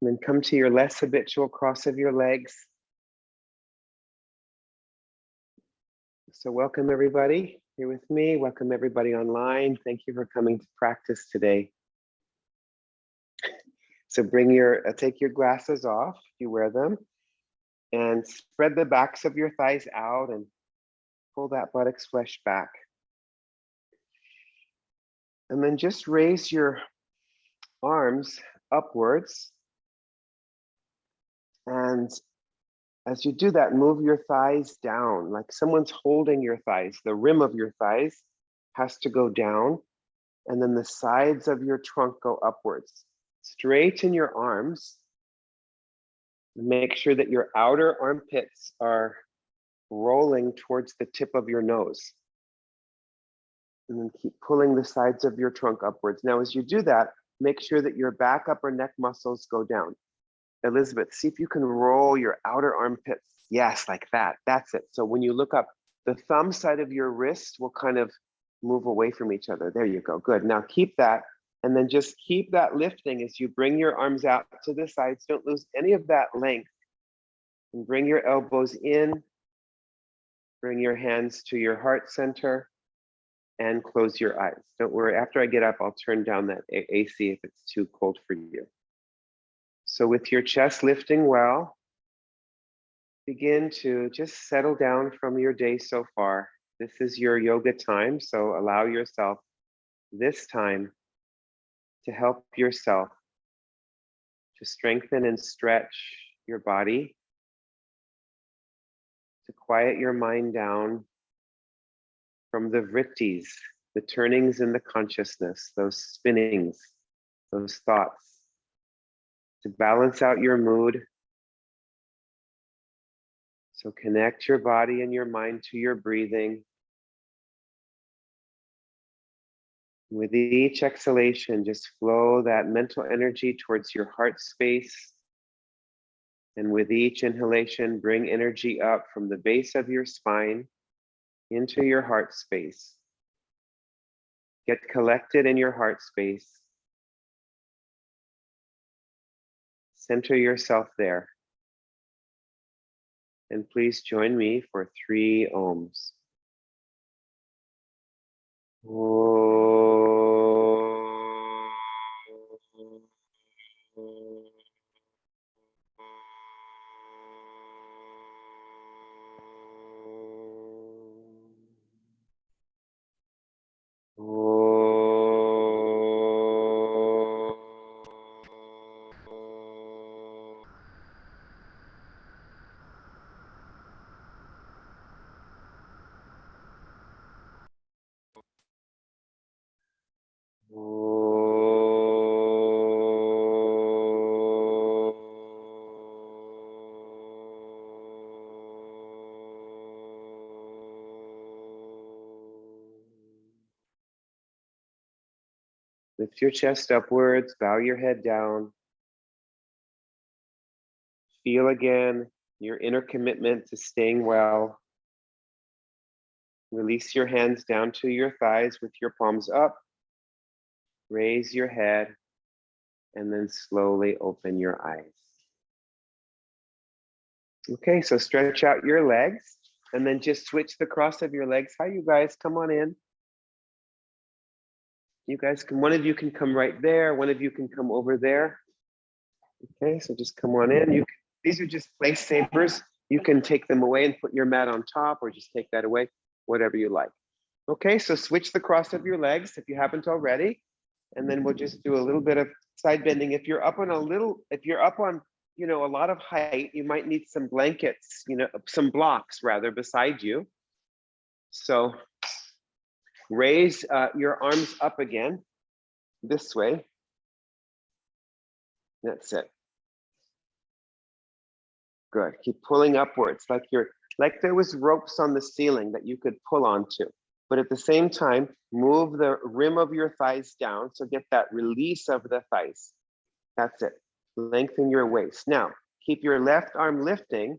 And then come to your less habitual cross of your legs. So welcome everybody here with me. Welcome everybody online. Thank you for coming to practice today. So take your glasses off if you wear them, and spread the backs of your thighs out and pull that buttocks flesh back. And then just raise your arms upwards. And as you do that, move your thighs down, like someone's holding your thighs. The rim of your thighs has to go down, and then the sides of your trunk go upwards. Straighten your arms. Make sure that your outer armpits are rolling towards the tip of your nose. And then keep pulling the sides of your trunk upwards. Now, as you do that, make sure that your back, upper neck muscles go down. Elizabeth, see if you can roll your outer armpits. Yes, like that. That's it. So when you look up, the thumb side of your wrist will kind of move away from each other. There you go. Good. Now keep that. And then just keep that lifting as you bring your arms out to the sides. Don't lose any of that length. And bring your elbows in. Bring your hands to your heart center and close your eyes. Don't worry. After I get up, I'll turn down that AC if it's too cold for you. So with your chest lifting well, begin to just settle down from your day so far. This is your yoga time, so allow yourself this time to help yourself to strengthen and stretch your body, to quiet your mind down from the vrittis, the turnings in the consciousness, those spinnings, those thoughts, to balance out your mood. So connect your body and your mind to your breathing. With each exhalation, just flow that mental energy towards your heart space. And with each inhalation, bring energy up from the base of your spine into your heart space. Get collected in your heart space. Center yourself there. And please join me for 3 ohms. Lift your chest upwards, bow your head down. Feel again your inner commitment to staying well. Release your hands down to your thighs with your palms up. Raise your head and then slowly open your eyes. Okay, so stretch out your legs and then just switch the cross of your legs. Hi, you guys, come on in. You guys can, one of you can come right there. One of you can come over there. Okay, so just come on in. These are just place savers. You can take them away and put your mat on top or just take that away, whatever you like. Okay, so switch the cross of your legs if you haven't already. And then we'll just do a little bit of side bending. If you're up on a lot of height, you might need some blankets, some blocks rather beside you. So raise your arms up again, this way. That's it. Good, keep pulling upwards, like there was ropes on the ceiling that you could pull onto. But at the same time, move the rim of your thighs down, so get that release of the thighs. That's it, lengthen your waist. Now, keep your left arm lifting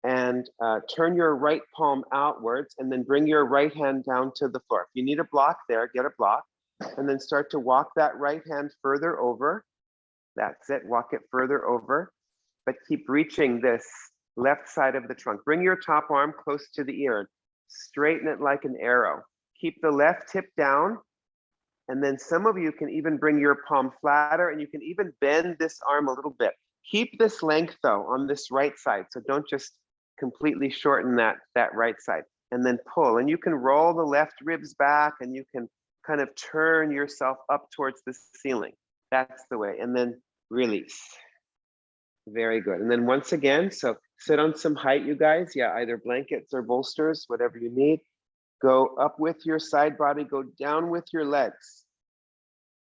and turn your right palm outwards and then bring your right hand down to the floor. If you need a block there, get a block and then start to walk that right hand further over That's it. Walk it further over, but keep reaching this left side of the trunk. Bring your top arm close to the ear. Straighten it like an arrow. Keep the left hip down. And then some of you can even bring your palm flatter, and you can even bend this arm a little bit. Keep this length though on this right side. So don't just completely shorten that right side, and then pull. And you can roll the left ribs back, and you can kind of turn yourself up towards the ceiling. That's the way. And then release. Very good. And then once again, so sit on some height, you guys. Yeah, either blankets or bolsters, whatever you need. Go up with your side body, go down with your legs.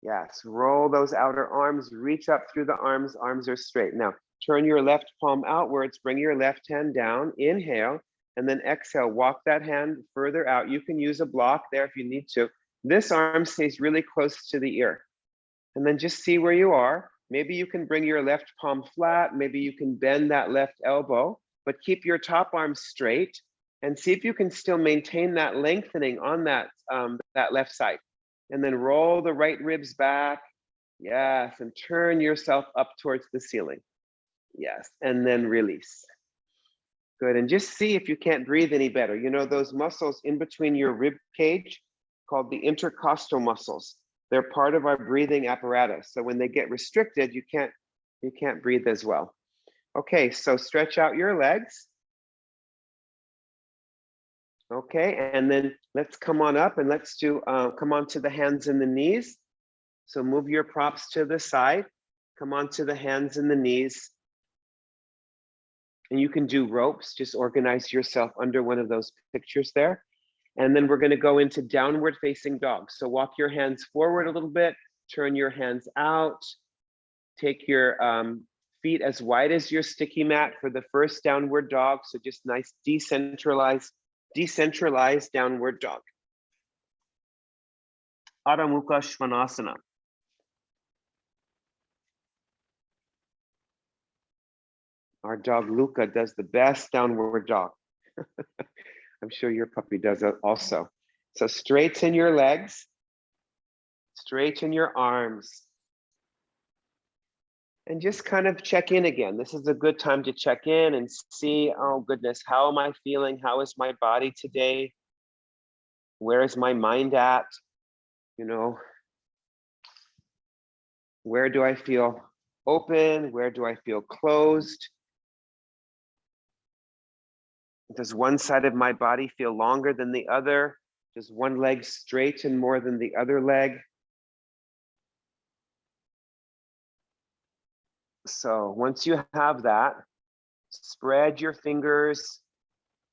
Yes, roll those outer arms, reach up through the arms, arms are straight. Now, turn your left palm outwards, bring your left hand down, inhale, and then exhale, walk that hand further out. You can use a block there if you need to. This arm stays really close to the ear. And then just see where you are. Maybe you can bring your left palm flat, maybe you can bend that left elbow, but keep your top arm straight. And see if you can still maintain that lengthening on that, that left side. And then roll the right ribs back. Yes, and turn yourself up towards the ceiling. Yes, and then release. Good, and just see if you can't breathe any better. You know, those muscles in between your rib cage called the intercostal muscles. They're part of our breathing apparatus. So when they get restricted, you can't breathe as well. Okay, so stretch out your legs. Okay, and then let's come on up and let's do, come on to the hands and the knees. So move your props to the side, come on to the hands and the knees. And you can do ropes, just organize yourself under one of those pictures there. And then we're gonna go into downward facing dog. So walk your hands forward a little bit, turn your hands out, take your feet as wide as your sticky mat for the first downward dog. So just nice decentralized downward dog. Adho Mukha Svanasana. Our dog Luca does the best downward dog. I'm sure your puppy does it also. So straighten your legs, straighten your arms. And just kind of check in again. This is a good time to check in and see, oh goodness, how am I feeling? How is my body today? Where is my mind at? You know, where do I feel open? Where do I feel closed? Does one side of my body feel longer than the other? Does one leg straighten more than the other leg? So once you have that, spread your fingers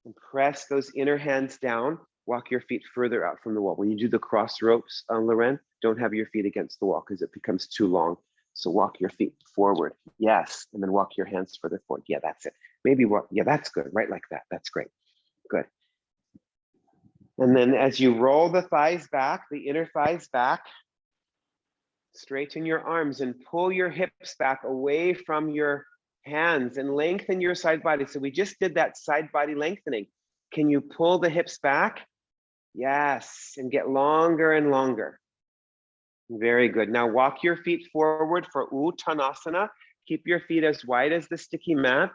and press those inner hands down. Walk your feet further out from the wall. When you do the cross ropes, Loren, don't have your feet against the wall because it becomes too long. So walk your feet forward. Yes. And then walk your hands further forward. Yeah, that's it. Maybe what? Yeah, that's good. Right like that. That's great. Good. And then as you roll the thighs back, the inner thighs back, straighten your arms and pull your hips back away from your hands and lengthen your side body. So we just did that side body lengthening. Can you pull the hips back? Yes, and get longer and longer. Very good. Now walk your feet forward for Uttanasana. Keep your feet as wide as the sticky mat.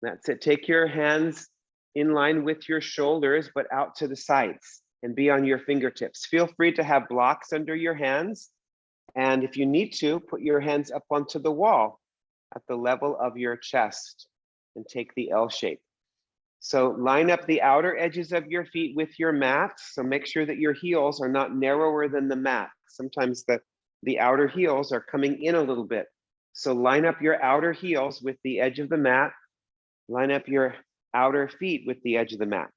That's it. Take your hands in line with your shoulders, but out to the sides and be on your fingertips. Feel free to have blocks under your hands. And if you need to, put your hands up onto the wall at the level of your chest and take the L shape. So line up the outer edges of your feet with your mat. So make sure that your heels are not narrower than the mat. Sometimes the outer heels are coming in a little bit. So line up your outer heels with the edge of the mat. Line up your outer feet with the edge of the mat.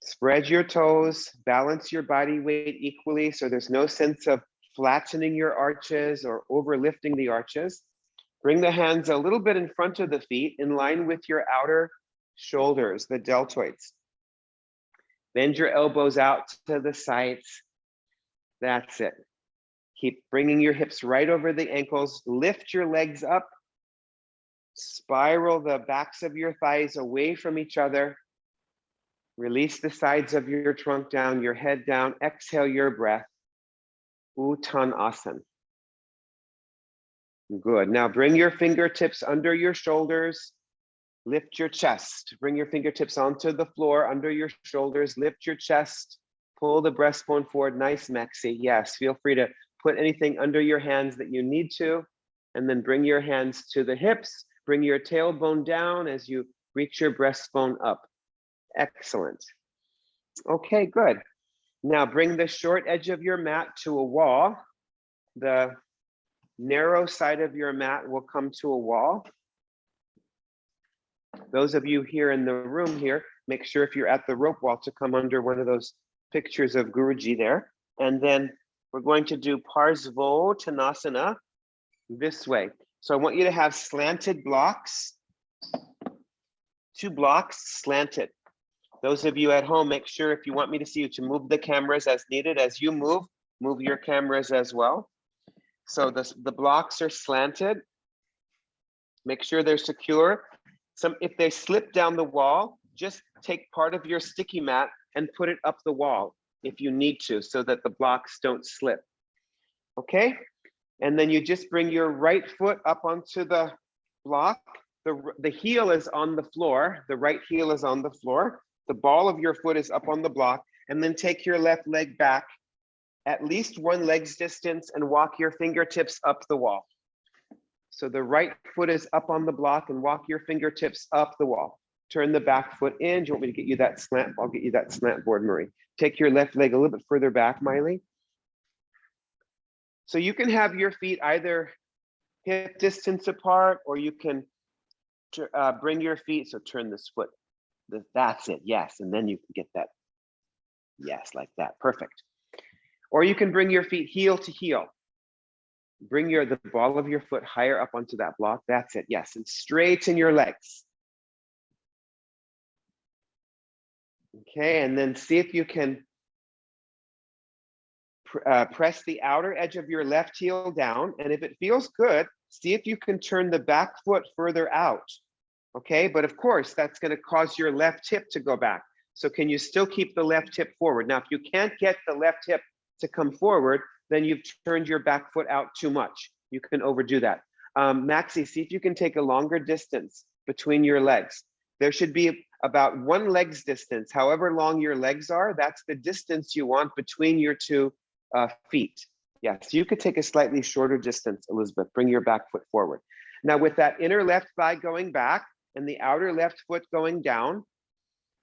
Spread your toes, balance your body weight equally so there's no sense of flattening your arches or overlifting the arches. Bring the hands a little bit in front of the feet in line with your outer shoulders, the deltoids. Bend your elbows out to the sides. That's it. Keep bringing your hips right over the ankles. Lift your legs up. Spiral the backs of your thighs away from each other. Release the sides of your trunk down, your head down. Exhale your breath. Uttanasana. Good. Now bring your fingertips under your shoulders. Lift your chest. Bring your fingertips onto the floor under your shoulders. Lift your chest. Pull the breastbone forward. Nice, Maxi. Yes, feel free to put anything under your hands that you need to. And then bring your hands to the hips. Bring your tailbone down as you reach your breastbone up. Excellent. Okay, good. Now bring the short edge of your mat to a wall. The narrow side of your mat will come to a wall. Those of you here in the room here, make sure if you're at the rope wall to come under one of those pictures of Guruji there. And then we're going to do Parsvottanasana this way. So I want you to have slanted blocks, 2 blocks slanted. Those of you at home, make sure if you want me to see you to move the cameras as needed. As you move your cameras as well. So the blocks are slanted. Make sure they're secure. If they slip down the wall, just take part of your sticky mat and put it up the wall if you need to, so that the blocks don't slip. Okay? And then you just bring your right foot up onto the block. The heel is on the floor. The right heel is on the floor. The ball of your foot is up on the block. And then take your left leg back at least 1 leg's distance and walk your fingertips up the wall. So the right foot is up on the block and walk your fingertips up the wall. Turn the back foot in. Do you want me to get you that slant? I'll get you that slant board, Marie. Take your left leg a little bit further back, Miley. So you can have your feet either hip distance apart, or you can bring your feet. So turn this foot. That's it. Yes. And then you can get that. Yes, like that. Perfect. Or you can bring your feet heel to heel. Bring the ball of your foot higher up onto that block. That's it. Yes. And straighten your legs. Okay. And then see if you can press the outer edge of your left heel down. And if it feels good, see if you can turn the back foot further out. Okay. But of course, that's going to cause your left hip to go back. So can you still keep the left hip forward? Now, if you can't get the left hip to come forward, then you've turned your back foot out too much. You can overdo that. Maxi, see if you can take a longer distance between your legs. There should be about 1 leg's distance. However long your legs are, that's the distance you want between your 2 feet. Yes, you could take a slightly shorter distance, Elizabeth. Bring your back foot forward. Now with that inner left thigh going back and the outer left foot going down,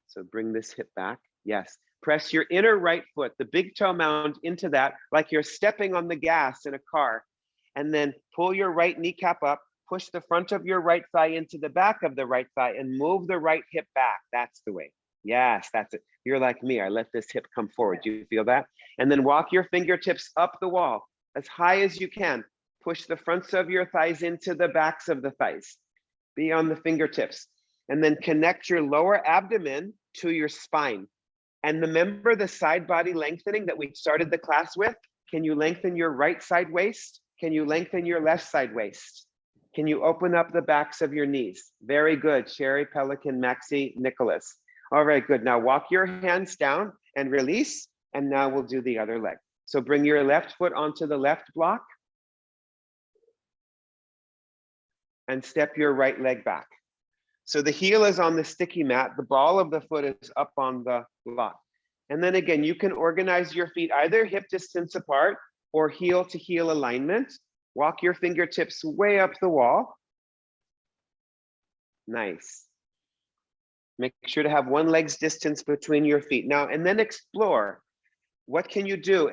so bring this hip back. Yes. Press your inner right foot, the big toe mound, into that like you're stepping on the gas in a car. And then pull your right kneecap up, push the front of your right thigh into the back of the right thigh and move the right hip back. That's the way. Yes, that's it. You're like me. I let this hip come forward. Do you feel that? And then walk your fingertips up the wall as high as you can. Push the fronts of your thighs into the backs of the thighs. Be on the fingertips. And then connect your lower abdomen to your spine. And remember the side body lengthening that we started the class with? Can you lengthen your right side waist? Can you lengthen your left side waist? Can you open up the backs of your knees? Very good, Sherry, Pelican, Maxi, Nicholas. All right, good. Now walk your hands down and release. And now we'll do the other leg. So bring your left foot onto the left block. And step your right leg back. So the heel is on the sticky mat, the ball of the foot is up on the block. And then again, you can organize your feet either hip distance apart or heel to heel alignment. Walk your fingertips way up the wall. Nice. Make sure to have 1 leg's distance between your feet. Now, and then explore. What can you do?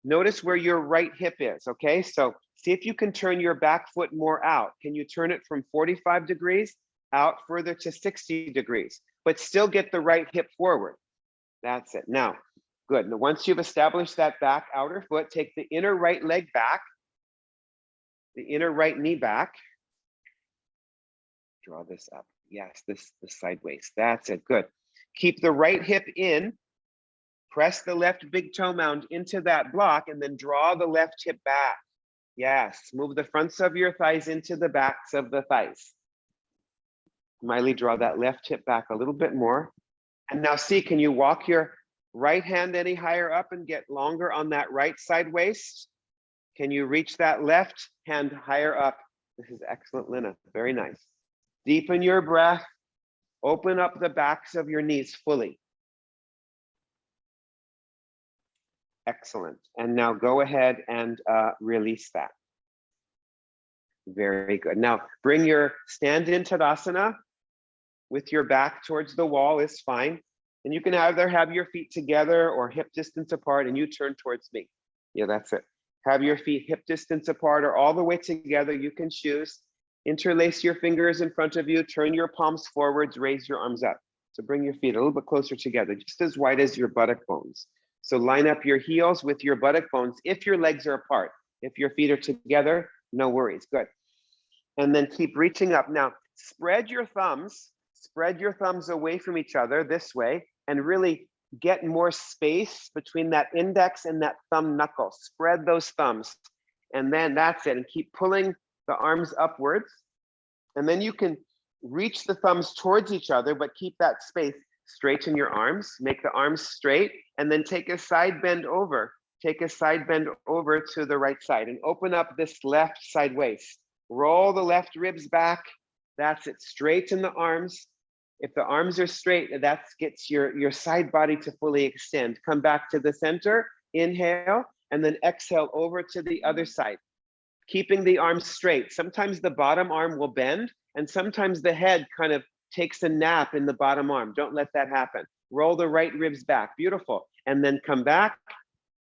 Notice where your right hip is, okay? So see if you can turn your back foot more out. Can you turn it from 45 degrees? Out further to 60 degrees, but still get the right hip forward. That's it. Now, good. Now, once you've established that back outer foot, take the inner right leg back, the inner right knee back. Draw this up. Yes, the side waist. That's it. Good. Keep the right hip in. Press the left big toe mound into that block and then draw the left hip back. Yes. Move the fronts of your thighs into the backs of the thighs. Miley, draw that left hip back a little bit more. And now see, can you walk your right hand any higher up and get longer on that right side waist? Can you reach that left hand higher up This is excellent, Lina. Very nice. Deepen your breath. Open up the backs of your knees fully. Excellent. And now go ahead and release that. Very good. Now bring your stand in Tadasana with your back towards the wall is fine. And you can either have your feet together or hip distance apart and you turn towards me. Yeah, that's it. Have your feet hip distance apart or all the way together. You can choose. Interlace your fingers in front of you. Turn your palms forwards. Raise your arms up. So bring your feet a little bit closer together, just as wide as your buttock bones. So line up your heels with your buttock bones if your legs are apart. If your feet are together, no worries. Good. And then keep reaching up. Now, spread your thumbs away from each other this way and really get more space between that index and that thumb knuckle. Spread those thumbs. And then that's it. And keep pulling the arms upwards. And then you can reach the thumbs towards each other, but keep that space. Straighten your arms, make the arms straight, and then take a side bend over. Take a side bend over to the right side and open up this left side waist. Roll the left ribs back. That's it. Straighten the arms. If the arms are straight, that gets your side body to fully extend. Come back to the center, inhale, and then exhale over to the other side. Keeping the arms straight. Sometimes the bottom arm will bend, and sometimes the head kind of takes a nap in the bottom arm. Don't let that happen. Roll the right ribs back. Beautiful. And then come back.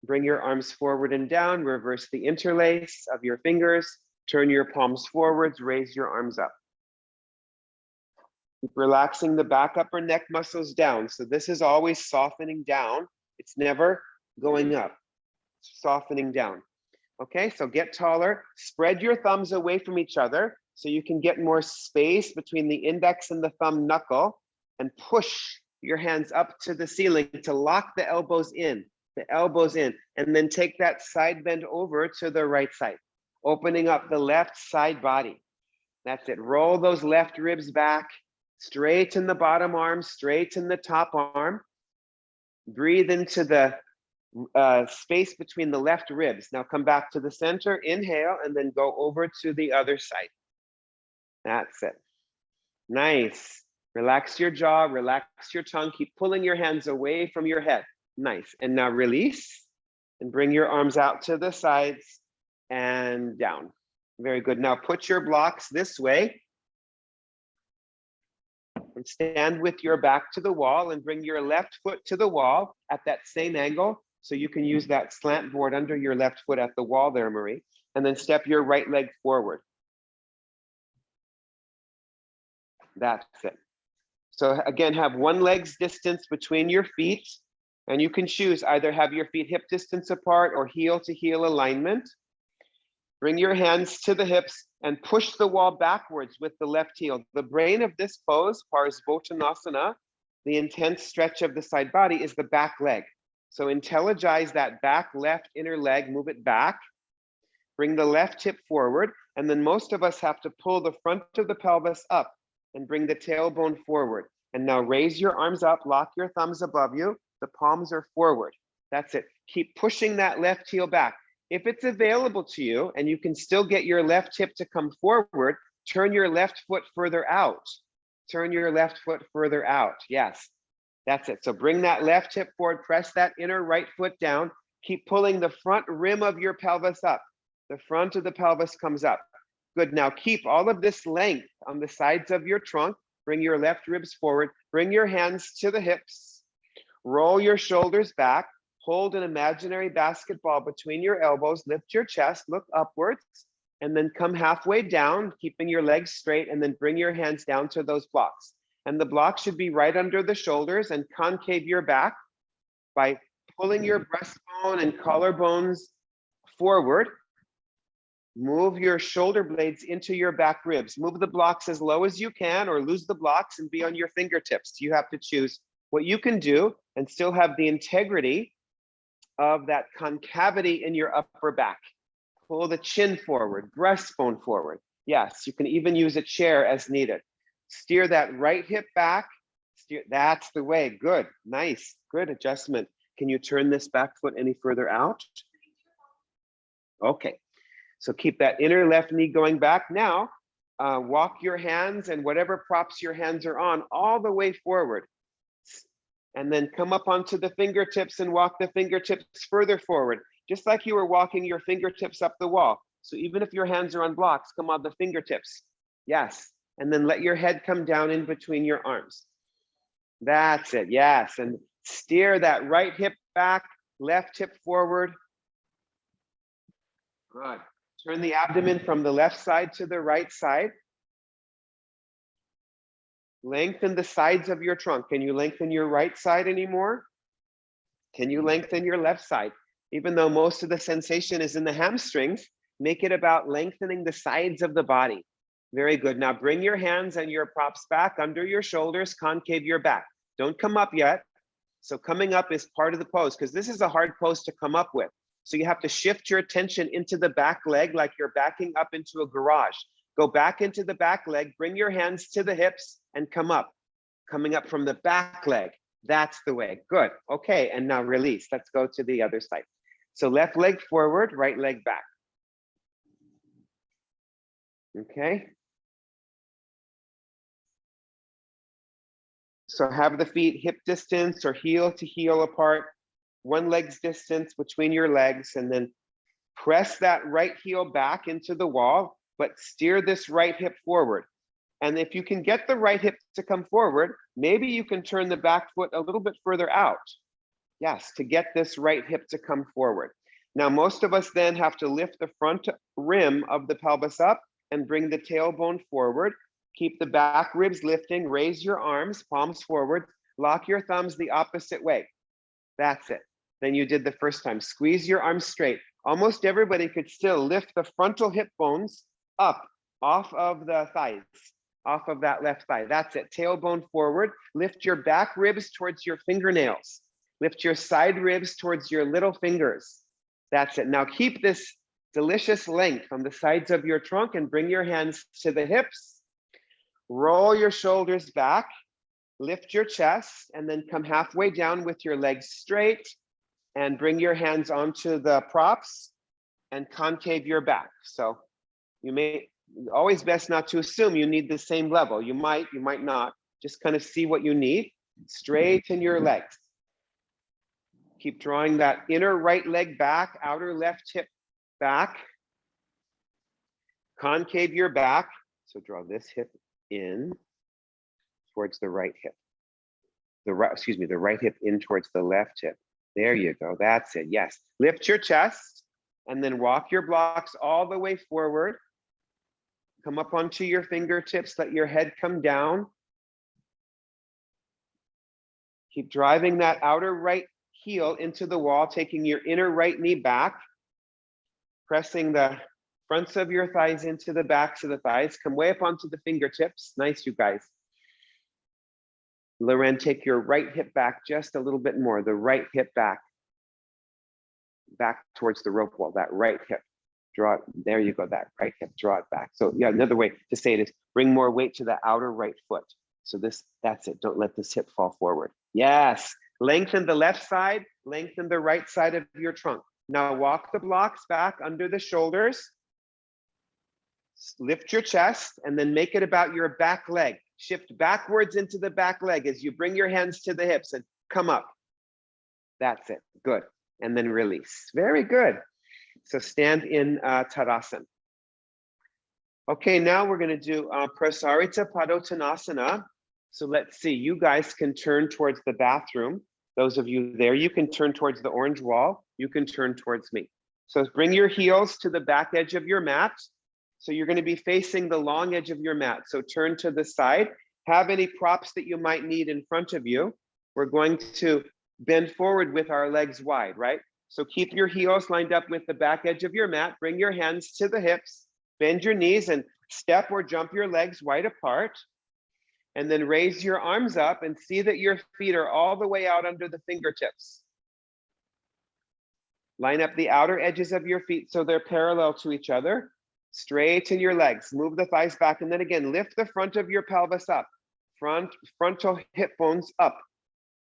Bring your arms forward and down. Reverse the interlace of your fingers. Turn your palms forwards. Raise your arms up. Keep relaxing the back upper neck muscles down. So this is always softening down. It's never going up. Softening down. Okay, so get taller. Spread your thumbs away from each other so you can get more space between the index and the thumb knuckle, and push your hands up to the ceiling to lock the elbows in, and then take that side bend over to the right side, opening up the left side body. That's it. Roll those left ribs back, straighten the bottom arm, straighten the top arm. Breathe into the space between the left ribs. Now come back to the center, inhale, and then go over to the other side. That's it. Nice. Relax your jaw, relax your tongue. Keep pulling your hands away from your head. Nice. And now release and bring your arms out to the sides and down. Very good. Now put your blocks this way and stand with your back to the wall and bring your left foot to the wall at that same angle. So you can use that slant board under your left foot at the wall there, Marie. And then step your right leg forward. That's it. So again, have one leg's distance between your feet, and you can choose either have your feet hip distance apart or heel to heel alignment. Bring your hands to the hips and push the wall backwards with the left heel. The brain of this pose, Parsvottanasana, the intense stretch of the side body, is the back leg. So intelligize that back left inner leg, move it back. Bring the left hip forward, and then most of us have to pull the front of the pelvis up and bring the tailbone forward. And now raise your arms up, lock your thumbs above you. The palms are forward. That's it. Keep pushing that left heel back. If it's available to you and you can still get your left hip to come forward, turn your left foot further out. Turn your left foot further out. Yes, that's it. So bring that left hip forward, press that inner right foot down. Keep pulling the front rim of your pelvis up. The front of the pelvis comes up. Good. Now keep all of this length on the sides of your trunk. Bring your left ribs forward. Bring your hands to the hips. Roll your shoulders back. Hold an imaginary basketball between your elbows. Lift your chest. Look upwards. And then come halfway down, keeping your legs straight. And then bring your hands down to those blocks. And the block should be right under the shoulders, and concave your back by pulling your breastbone and collarbones forward. Move your shoulder blades into your back ribs. Move the blocks as low as you can, or lose the blocks and be on your fingertips. You have to choose what you can do and still have the integrity of that concavity in your upper back. Pull the chin forward, breastbone forward. Yes, you can even use a chair as needed. Steer that right hip back. That's the way. Good, nice, good adjustment. Can you turn this back foot any further out? Okay. So keep that inner left knee going back. Now, walk your hands and whatever props your hands are on all the way forward. And then come up onto the fingertips and walk the fingertips further forward, just like you were walking your fingertips up the wall. So even if your hands are on blocks, come on the fingertips. Yes. And then let your head come down in between your arms. That's it. Yes. And steer that right hip back, left hip forward. Good. Turn the abdomen from the left side to the right side. Lengthen the sides of your trunk. Can you lengthen your right side anymore? Can you lengthen your left side? Even though most of the sensation is in the hamstrings, make it about lengthening the sides of the body. Very good. Now bring your hands and your props back under your shoulders, concave your back. Don't come up yet. So coming up is part of the pose, because this is a hard pose to come up with. So you have to shift your attention into the back leg like you're backing up into a garage. Go back into the back leg, bring your hands to the hips and come up. Coming up from the back leg. That's the way. Good. Okay, and now release. Let's go to the other side. So left leg forward, right leg back. Okay. So have the feet hip distance or heel to heel apart, one leg's distance between your legs, and then press that right heel back into the wall, but steer this right hip forward. And if you can get the right hip to come forward, maybe you can turn the back foot a little bit further out. Yes, to get this right hip to come forward. Now, most of us then have to lift the front rim of the pelvis up and bring the tailbone forward. Keep the back ribs lifting, raise your arms, palms forward, lock your thumbs the opposite way. That's it. Then you did the first time. Squeeze your arms straight. Almost everybody could still lift the frontal hip bones up off of the thighs, off of that left thigh. That's it. Tailbone forward. Lift your back ribs towards your fingernails. Lift your side ribs towards your little fingers. That's it. Now keep this delicious length on the sides of your trunk and bring your hands to the hips. Roll your shoulders back. Lift your chest and then come halfway down with your legs straight and bring your hands onto the props and concave your back. So you may, always best not to assume you need the same level. You might not. Just kind of see what you need. Straighten your legs. Keep drawing that inner right leg back, outer left hip back. Concave your back. So draw this hip in towards the right hip. The right hip in towards the left hip. There you go. That's it. Yes. Lift your chest and then walk your blocks all the way forward. Come up onto your fingertips. Let your head come down. Keep driving that outer right heel into the wall, taking your inner right knee back, pressing the fronts of your thighs into the backs of the thighs. Come way up onto the fingertips. Nice, you guys. Loren, take your right hip back just a little bit more. The right hip back towards the rope wall. That right hip, draw it. There you go. That right hip, draw it back. So yeah, another way to say it is bring more weight to the outer right foot. So that's it. Don't let this hip fall forward. Yes. Lengthen the left side. Lengthen the right side of your trunk. Now walk the blocks back under the shoulders. Lift your chest and then make it about your back leg. Shift backwards into the back leg as you bring your hands to the hips and come up. That's it. Good. And then release. Very good. So stand in Tadasana. Okay, now we're going to do Parsvottanasana. So let's see. You guys can turn towards the bathroom. Those of you there, you can turn towards the orange wall. You can turn towards me. So bring your heels to the back edge of your mat. So you're going to be facing the long edge of your mat. So turn to the side. Have any props that you might need in front of you. We're going to bend forward with our legs wide, right? So keep your heels lined up with the back edge of your mat. Bring your hands to the hips. Bend your knees and step or jump your legs wide apart. And then raise your arms up and see that your feet are all the way out under the fingertips. Line up the outer edges of your feet so they're parallel to each other. Straighten your legs, move the thighs back, and then again, lift the front of your pelvis up. Frontal hip bones up.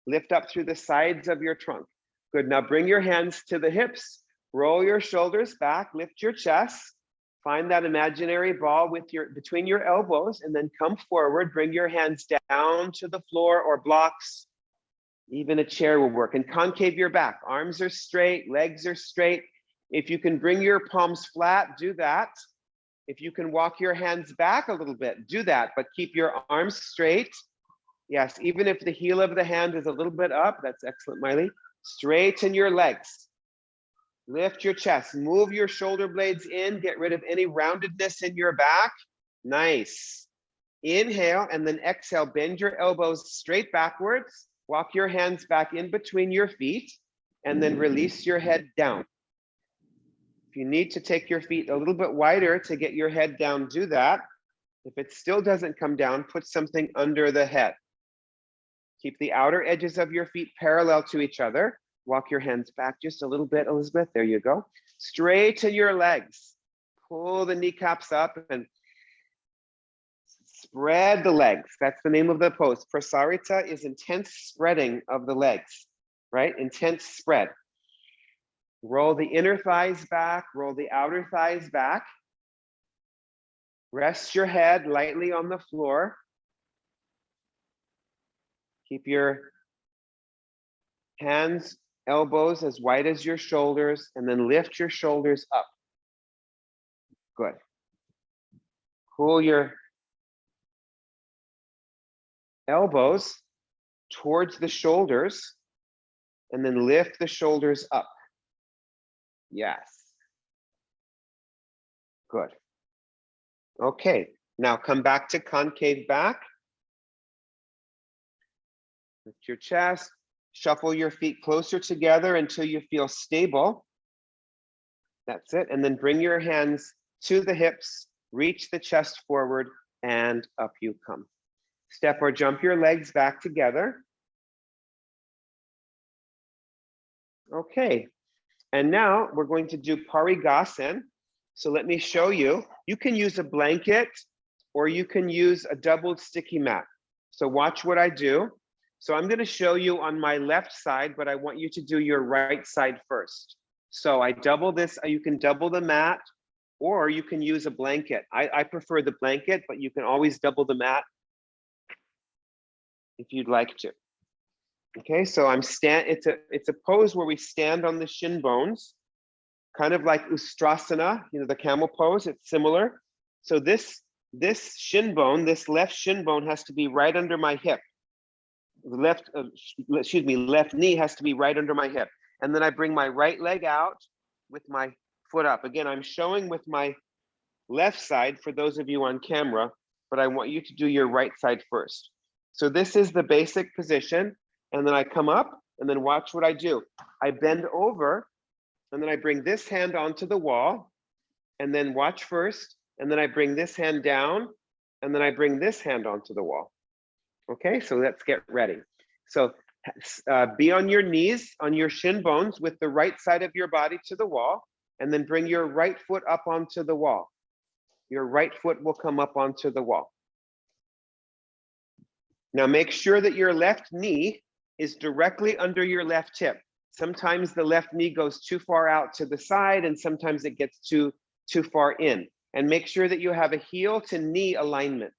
Lift up through the sides of your trunk. Good, now bring your hands to the hips, roll your shoulders back, lift your chest, Find that imaginary ball with between your elbows, and then come forward. Bring your hands down to the floor or blocks. Even a chair will work. And concave your back. Arms are straight, legs are straight. If you can bring your palms flat, do that. If you can walk your hands back a little bit, do that, but keep your arms straight. Yes, even if the heel of the hand is a little bit up, that's excellent, Miley. Straighten your legs. Lift your chest, move your shoulder blades in, get rid of any roundedness in your back. Nice. Inhale, and then exhale, bend your elbows straight backwards. Walk your hands back in between your feet, and then release your head down. If you need to take your feet a little bit wider to get your head down, do that. If it still doesn't come down, put something under the head. Keep the outer edges of your feet parallel to each other. Walk your hands back just a little bit, Elizabeth. There you go. Straighten your legs. Pull the kneecaps up and spread the legs. That's the name of the pose. Parsvottanasana is intense spreading of the legs, right? Intense spread. Roll the inner thighs back, roll the outer thighs back. Rest your head lightly on the floor. Keep your hands, elbows as wide as your shoulders, and then lift your shoulders up. Good. Pull your elbows towards the shoulders, and then lift the shoulders up. Yes. Good. Okay, now come back to concave back. Lift your chest, shuffle your feet closer together until you feel stable. That's it. And then bring your hands to the hips, reach the chest forward, and up you come. Step or jump your legs back together. Okay, and now we're going to do Parighasana. So let me show you. You can use a blanket or you can use a doubled sticky mat. So watch what I do. So I'm going to show you on my left side, but I want you to do your right side first. So I double this, you can double the mat, or you can use a blanket. I prefer the blanket, but you can always double the mat if you'd like to. Okay, so it's a pose where we stand on the shin bones, kind of like Ustrasana, the camel pose. It's similar. So this shin bone, this left shin bone has to be right under my hip. Left knee has to be right under my hip. And then I bring my right leg out with my foot up. Again, I'm showing with my left side for those of you on camera, but I want you to do your right side first. So this is the basic position. And then I come up and then watch what I do. I bend over and then I bring this hand onto the wall and then watch first. And then I bring this hand down and then I bring this hand onto the wall. Okay, so let's get ready. So be on your knees, on your shin bones with the right side of your body to the wall, and then bring your right foot up onto the wall. Your right foot will come up onto the wall. Now make sure that your left knee is directly under your left hip. Sometimes the left knee goes too far out to the side, and sometimes it gets too far in. And make sure that you have a heel to knee alignment.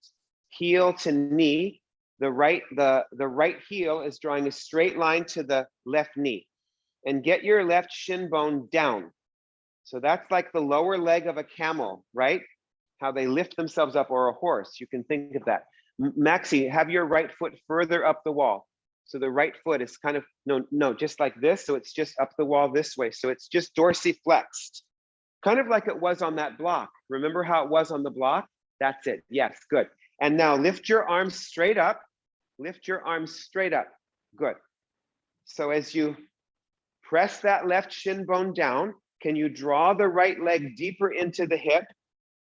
Heel to knee. The right heel is drawing a straight line to the left knee. And get your left shin bone down. So that's like the lower leg of a camel, right? How they lift themselves up, or a horse. You can think of that. Maxie, have your right foot further up the wall. So the right foot is kind of, no, just like this. So it's just up the wall this way. So it's just dorsiflexed. Kind of like it was on that block. Remember how it was on the block? That's it. Yes, good. And now lift your arms straight up. Lift your arms straight up. Good. So as you press that left shin bone down, can you draw the right leg deeper into the hip?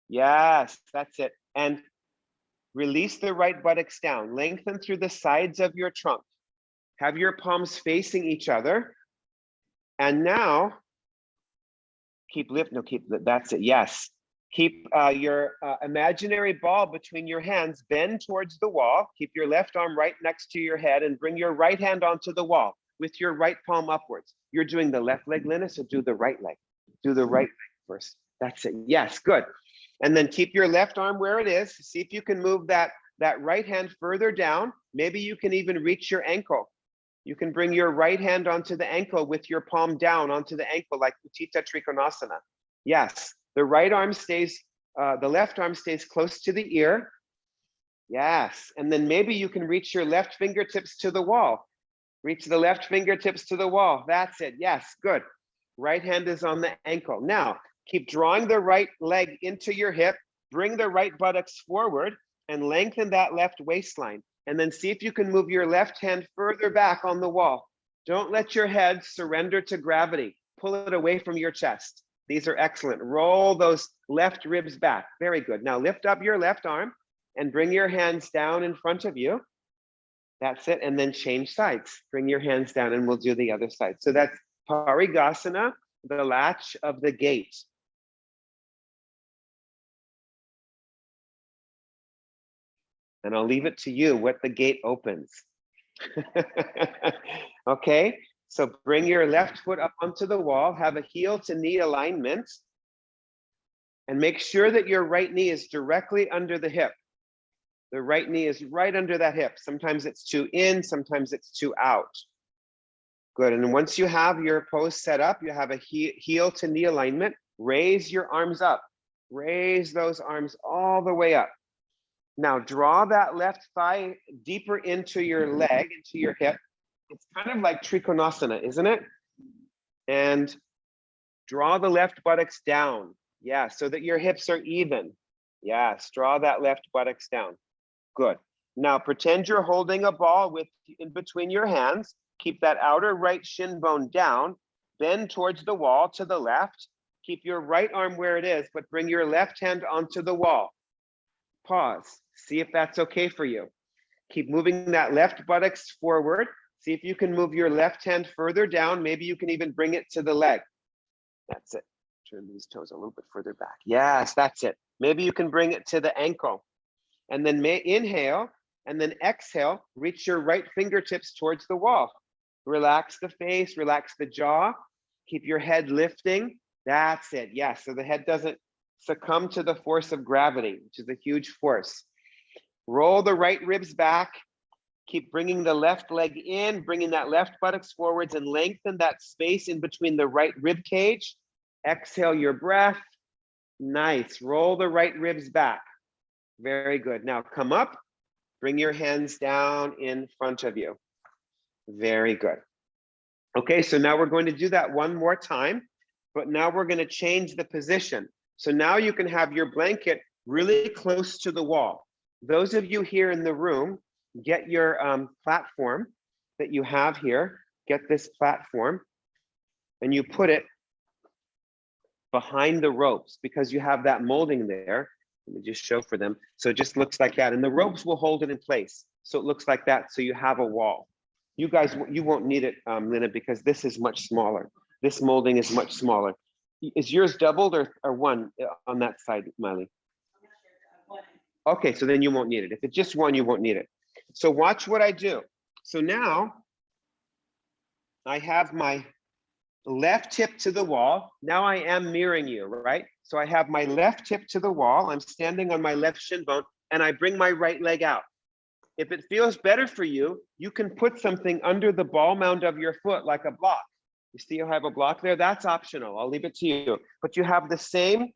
Yes, that's it. And release the right buttocks down. Lengthen through the sides of your trunk. Have your palms facing each other. And now, that's it. Yes. Keep your imaginary ball between your hands, bend towards the wall. Keep your left arm right next to your head and bring your right hand onto the wall with your right palm upwards. You're doing the left leg, Lena, so do the right leg. Do the right leg first. That's it. Yes, good. And then keep your left arm where it is. See if you can move that right hand further down. Maybe you can even reach your ankle. You can bring your right hand onto the ankle with your palm down onto the ankle, like Uttita Trikonasana. Yes, the right arm stays, the left arm stays close to the ear. Yes, and then maybe you can reach your left fingertips to the wall. Reach the left fingertips to the wall. That's it. Yes, good. Right hand is on the ankle. Now, keep drawing the right leg into your hip. Bring the right buttocks forward and lengthen that left waistline. And then see if you can move your left hand further back on the wall. Don't let your head surrender to gravity. Pull it away from your chest. These are excellent. Roll those left ribs back. Very good. Now lift up your left arm and bring your hands down in front of you. That's it. And then change sides. Bring your hands down and we'll do the other side. So that's Parighasana, the latch of the gate. And I'll leave it to you what the gate opens. Okay, so bring your left foot up onto the wall, have a heel to knee alignment, and make sure that your right knee is directly under the hip. The right knee is right under that hip. Sometimes it's too in, sometimes it's too out. Good, and once you have your pose set up, you have a heel to knee alignment, raise your arms up. Raise those arms all the way up. Now draw that left thigh deeper into your leg, into your hip. It's kind of like Trikonasana, isn't it? And draw the left buttocks down. Yeah, so that your hips are even. Yes, draw that left buttocks down. Good. Now pretend you're holding a ball in between your hands. Keep that outer right shin bone down. Bend towards the wall to the left. Keep your right arm where it is, but bring your left hand onto the wall. Pause. See if that's okay for you. Keep moving that left buttocks forward. See if you can move your left hand further down. Maybe you can even bring it to the leg. That's it. Turn these toes a little bit further back. Yes, that's it. Maybe you can bring it to the ankle. And then inhale and then exhale. Reach your right fingertips towards the wall. Relax the face, relax the jaw. Keep your head lifting. That's it. Yes, so the head doesn't succumb to the force of gravity, which is a huge force. Roll the right ribs back. Keep bringing the left leg in, bringing that left buttocks forwards and lengthen that space in between the right rib cage. Exhale your breath. Nice. Roll the right ribs back. Very good. Now come up. Bring your hands down in front of you. Very good. Okay, so now we're going to do that one more time, but now we're going to change the position. So now you can have your blanket really close to the wall. Those of you here in the room, get your platform that you have here, get this platform, and you put it behind the ropes because you have that molding there. Let me just show for them. So it just looks like that. And the ropes will hold it in place. So it looks like that. So you have a wall. You guys, you won't need it, Lina, because this is much smaller. This molding is much smaller. Is yours doubled or one on that side, Miley? Okay, so then you won't need it. If it's just one, you won't need it. So watch what I do. So now I have my left hip to the wall. Now I am mirroring you, right? So I have my left hip to the wall. I'm standing on my left shin bone and I bring my right leg out. If it feels better for you, you can put something under the ball mound of your foot like a block. You see how I have a block there? That's optional. I'll leave it to you. But you have the same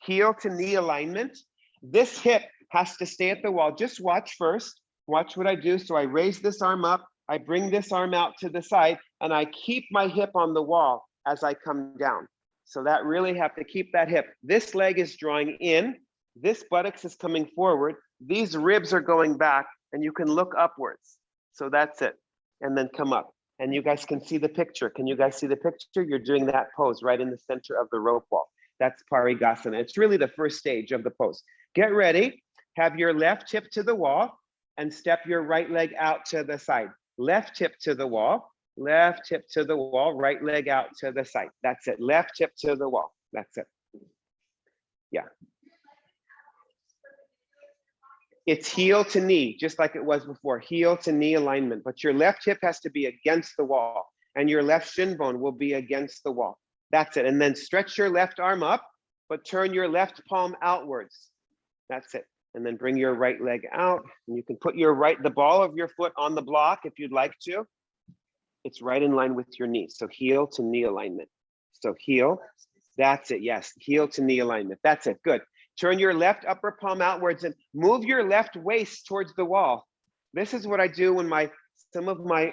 heel to knee alignment. This hip has to stay at the wall. Just watch first. Watch what I do. So I raise this arm up. I bring this arm out to the side and I keep my hip on the wall as I come down. So that really have to keep that hip. This leg is drawing in. This buttocks is coming forward. These ribs are going back and you can look upwards. So that's it. And then come up. And you guys can see the picture. Can you guys see the picture? You're doing that pose right in the center of the rope wall. That's Parighasana. It's really the first stage of the pose. Get ready. Have your left hip to the wall and step your right leg out to the side. Left hip to the wall, left hip to the wall, right leg out to the side. That's it. Left hip to the wall. That's it. Yeah. It's heel to knee, just like it was before, heel to knee alignment, but your left hip has to be against the wall and your left shin bone will be against the wall. That's it. And then stretch your left arm up but turn your left palm outwards. That's it. And then bring your right leg out. And you can put the ball of your foot on the block if you'd like to. It's right in line with your knee. So heel to knee alignment. So heel, that's it. Yes, heel to knee alignment. That's it. Good. Turn your left upper palm outwards and move your left waist towards the wall. This is what I do when some of my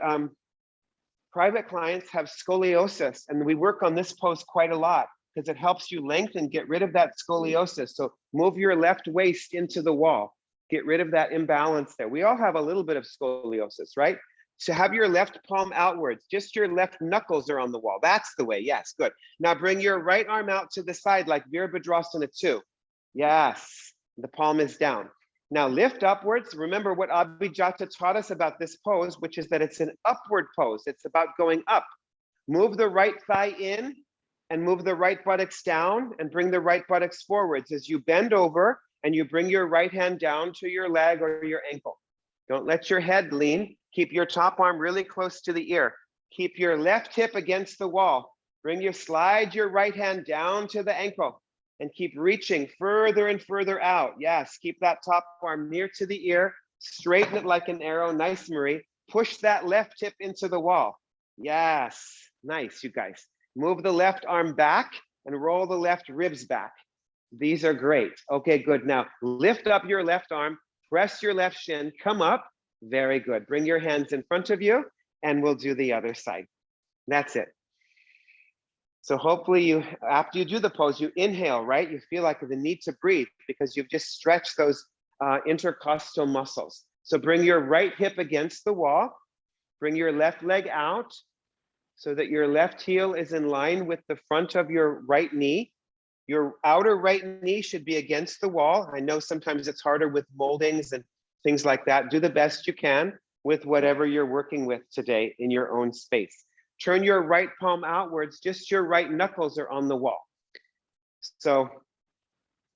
private clients have scoliosis, and we work on this pose quite a lot because it helps you lengthen, get rid of that scoliosis. So move your left waist into the wall, get rid of that imbalance there. We all have a little bit of scoliosis, right? So have your left palm outwards, just your left knuckles are on the wall. That's the way, yes, good. Now bring your right arm out to the side like Virabhadrasana 2. Yes, the palm is down. Now lift upwards. Remember what Abhijata taught us about this pose, which is that it's an upward pose. It's about going up. Move the right thigh in and move the right buttocks down and bring the right buttocks forwards as you bend over and you bring your right hand down to your leg or your ankle. Don't let your head lean. Keep your top arm really close to the ear. Keep your left hip against the wall. Slide your right hand down to the ankle and keep reaching further and further out. Yes, keep that top arm near to the ear. Straighten it like an arrow. Nice, Marie. Push that left hip into the wall. Yes, nice, you guys. Move the left arm back and roll the left ribs back. These are great. Okay, good. Now lift up your left arm, press your left shin, come up. Very good. Bring your hands in front of you and we'll do the other side. That's it. So hopefully after you do the pose, you inhale, right? You feel like the need to breathe because you've just stretched those intercostal muscles. So bring your right hip against the wall. Bring your left leg out so that your left heel is in line with the front of your right knee. Your outer right knee should be against the wall. I know sometimes it's harder with moldings and things like that. Do the best you can with whatever you're working with today in your own space. Turn your right palm outwards, just your right knuckles are on the wall. So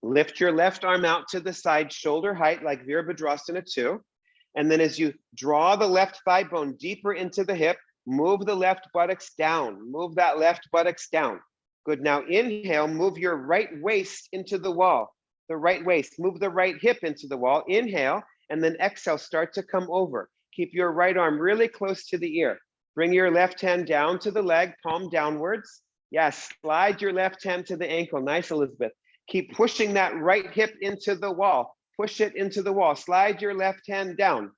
lift your left arm out to the side, shoulder height, like Virabhadrasana 2. And then as you draw the left thigh bone deeper into the hip, move the left buttocks down. Move that left buttocks down. Good, now inhale, move your right waist into the wall. The right waist, move the right hip into the wall. Inhale, and then exhale, start to come over. Keep your right arm really close to the ear. Bring your left hand down to the leg, palm downwards. Yes, slide your left hand to the ankle. Nice, Elizabeth. Keep pushing that right hip into the wall. Push it into the wall. Slide your left hand down.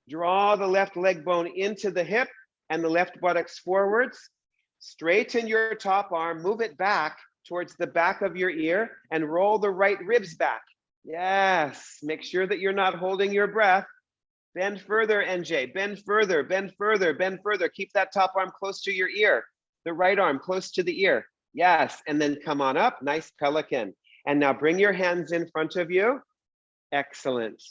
Draw the left leg bone into the hip and the left buttocks forwards. Straighten your top arm, move it back towards the back of your ear and roll the right ribs back. Yes, make sure that you're not holding your breath. Bend further, NJ, bend further, bend further, bend further. Keep that top arm close to your ear, the right arm close to the ear. Yes, and then come on up, nice pelican. And now bring your hands in front of you. Excellent.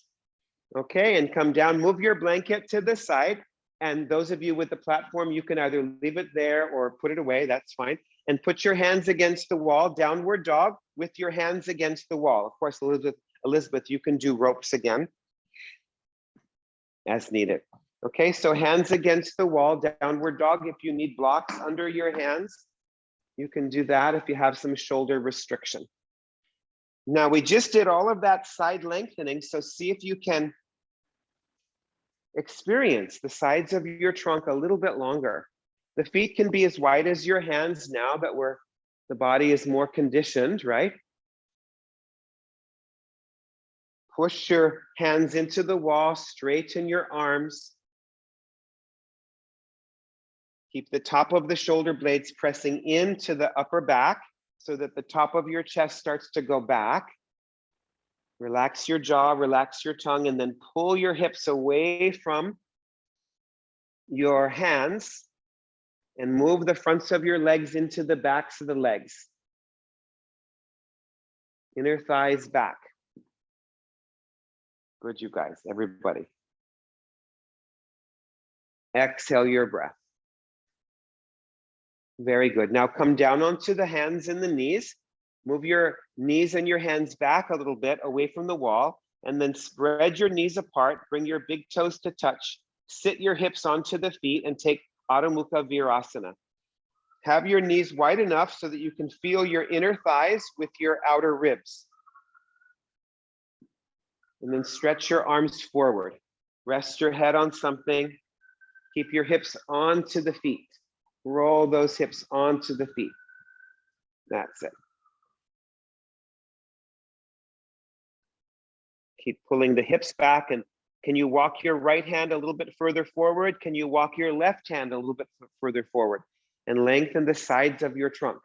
Okay, and come down, move your blanket to the side. And those of you with the platform, you can either leave it there or put it away, that's fine. And put your hands against the wall, downward dog, with your hands against the wall. Of course, Elizabeth, you can do ropes again as needed. Okay, so hands against the wall, downward dog. If you need blocks under your hands, you can do that if you have some shoulder restriction. Now we just did all of that side lengthening, so see if you can experience the sides of your trunk a little bit longer. The feet can be as wide as your hands now that the body is more conditioned, right? Push your hands into the wall, straighten your arms. Keep the top of the shoulder blades pressing into the upper back so that the top of your chest starts to go back. Relax your jaw, relax your tongue, and then pull your hips away from your hands and move the fronts of your legs into the backs of the legs. Inner thighs back. Good, you guys, everybody. Exhale your breath. Very good. Now come down onto the hands and the knees. Move your knees and your hands back a little bit away from the wall, and then spread your knees apart. Bring your big toes to touch. Sit your hips onto the feet and take Adho Mukha Virasana. Have your knees wide enough so that you can feel your inner thighs with your outer ribs. And then stretch your arms forward. Rest your head on something. Keep your hips onto the feet. Roll those hips onto the feet. That's it. Keep pulling the hips back. And can you walk your right hand a little bit further forward? Can you walk your left hand a little bit further forward? And lengthen the sides of your trunk.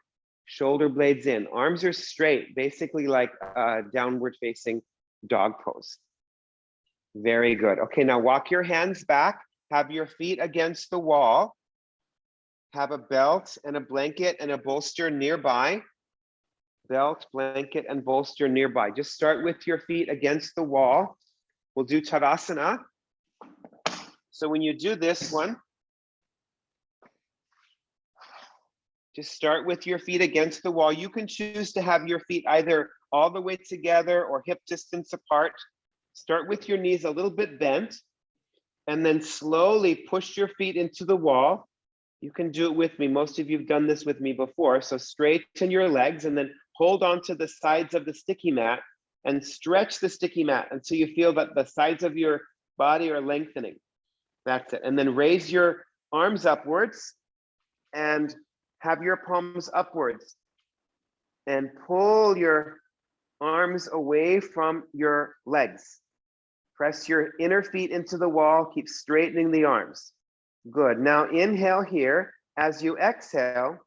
Shoulder blades in. Arms are straight, basically like a downward facing dog pose. Very good. Okay, now walk your hands back. Have your feet against the wall. Have a belt and a blanket and a bolster nearby. Belt, blanket, and bolster nearby. Just start with your feet against the wall. We'll do Tadasana. So when you do this one, just start with your feet against the wall. You can choose to have your feet either all the way together or hip distance apart. Start with your knees a little bit bent, and then slowly push your feet into the wall. You can do it with me. Most of you have done this with me before. So straighten your legs and then hold on to the sides of the sticky mat and stretch the sticky mat until you feel that the sides of your body are lengthening. That's it. And then raise your arms upwards and have your palms upwards and pull your arms away from your legs. Press your inner feet into the wall. Keep straightening the arms. Good. Now inhale here. As you exhale,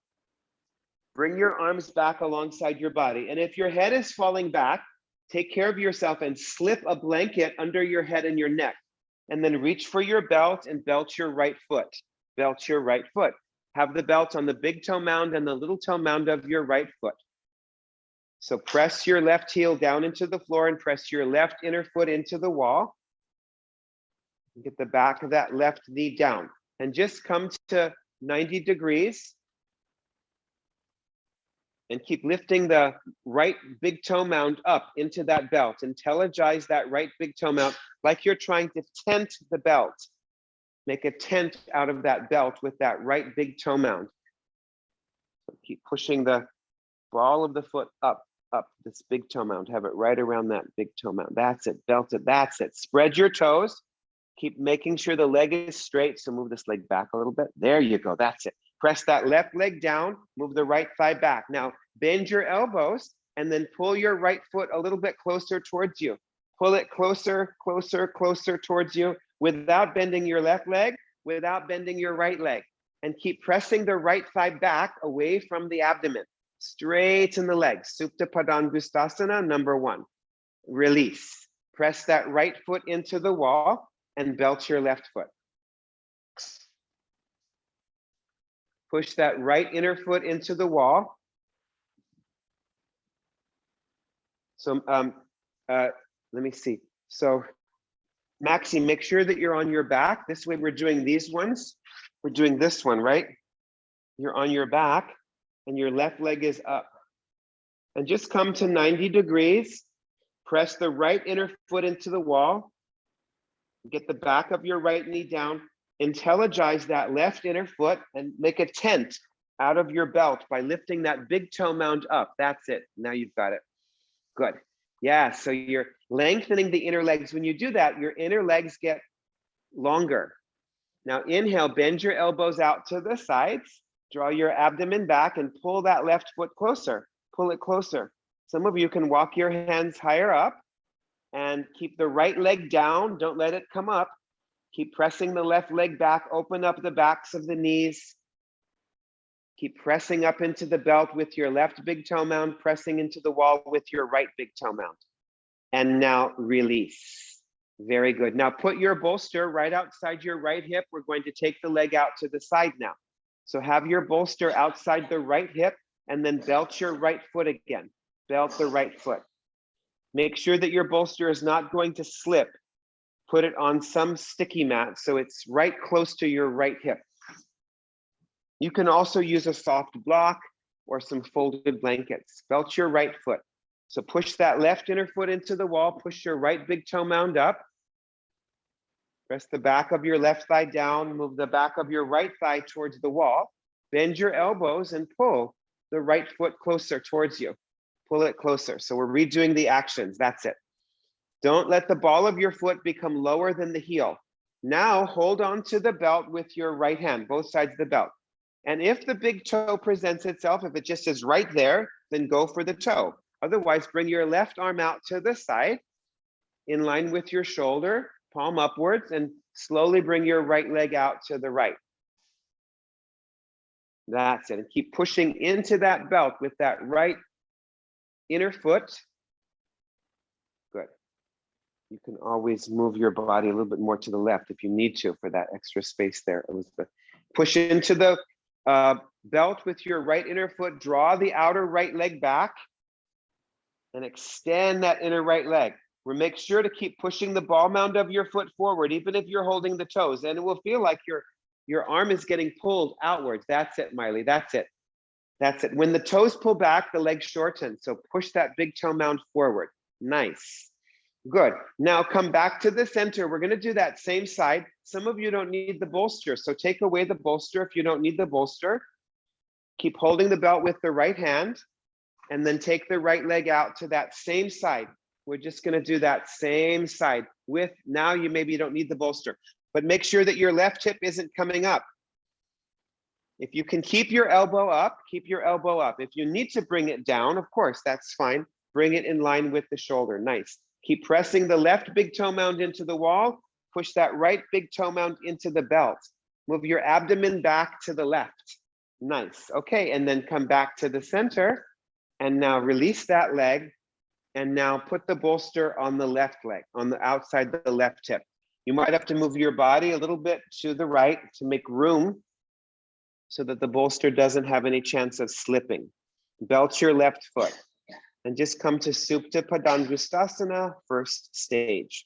bring your arms back alongside your body. And if your head is falling back, take care of yourself and slip a blanket under your head and your neck. And then reach for your belt and belt your right foot. Belt your right foot. Have the belt on the big toe mound and the little toe mound of your right foot. So press your left heel down into the floor and press your left inner foot into the wall. Get the back of that left knee down and just come to 90 degrees and keep lifting the right big toe mound up into that belt. Intelligize that right big toe mound like you're trying to tent the belt. Make a tent out of that belt with that right big toe mound. So keep pushing the ball of the foot up this big toe mound. Have it right around that big toe mound. That's it, belt it, that's it. Spread your toes. Keep making sure the leg is straight. So move this leg back a little bit. There you go, that's it. Press that left leg down, move the right thigh back. Now bend your elbows and then pull your right foot a little bit closer towards you. Pull it closer, closer, closer towards you without bending your left leg, without bending your right leg. And keep pressing the right thigh back away from the abdomen. Straighten the legs. Supta Padangustasana, number 1. Release. Press that right foot into the wall and belt your left foot. Push that right inner foot into the wall. So let me see. So Maxi, make sure that you're on your back. This way we're doing these ones. We're doing this one, right? You're on your back and your left leg is up. And just come to 90 degrees. Press the right inner foot into the wall. Get the back of your right knee down. Intelligize that left inner foot and make a tent out of your belt by lifting that big toe mound up. That's it. Now you've got it. Good. Yeah, so you're lengthening the inner legs. When you do that, your inner legs get longer. Now inhale, bend your elbows out to the sides. Draw your abdomen back and pull that left foot closer. Pull it closer. Some of you can walk your hands higher up and keep the right leg down. Don't let it come up. Keep pressing the left leg back. Open up the backs of the knees. Keep pressing up into the belt with your left big toe mound, pressing into the wall with your right big toe mound. And now release. Very good. Now put your bolster right outside your right hip. We're going to take the leg out to the side now. So have your bolster outside the right hip and then belt your right foot again. Belt the right foot. Make sure that your bolster is not going to slip. Put it on some sticky mat so it's right close to your right hip. You can also use a soft block or some folded blankets. Belt your right foot. So push that left inner foot into the wall. Push your right big toe mound up. Press the back of your left thigh down. Move the back of your right thigh towards the wall. bend your elbows and pull the right foot closer towards you. Pull it closer. So we're redoing the actions. That's it. Don't let the ball of your foot become lower than the heel. Now hold on to the belt with your right hand, both sides of the belt. And if the big toe presents itself, if it just is right there, then go for the toe. Otherwise, bring your left arm out to the side in line with your shoulder, palm upwards, and slowly bring your right leg out to the right. That's it. And keep pushing into that belt with that right inner foot. Good. You can always move your body a little bit more to the left if you need to for that extra space there, Elizabeth. Push into the belt with your right inner foot. Draw the outer right leg back and extend that inner right leg. Make sure to keep pushing the ball mound of your foot forward, even if you're holding the toes. And it will feel like your arm is getting pulled outwards. That's it, Miley. That's it. That's it. When the toes pull back, the legs shorten. So push that big toe mound forward. Nice. Good. Now come back to the center. We're going to do that same side. Some of you don't need the bolster. So take away the bolster if you don't need the bolster. Keep holding the belt with the right hand. And then take the right leg out to that same side. We're just going to do that same side with, now you maybe don't need the bolster, but make sure that your left hip isn't coming up. If you can keep your elbow up, keep your elbow up. If you need to bring it down, of course, that's fine. Bring it in line with the shoulder. Nice. Keep pressing the left big toe mound into the wall. Push that right big toe mound into the belt. Move your abdomen back to the left. Nice. Okay, and then come back to the center. And now release that leg. And now put the bolster on the left leg, on the outside of the left hip. You might have to move your body a little bit to the right to make room so that the bolster doesn't have any chance of slipping. Belt your left foot and just come to Supine Parighasana, first stage.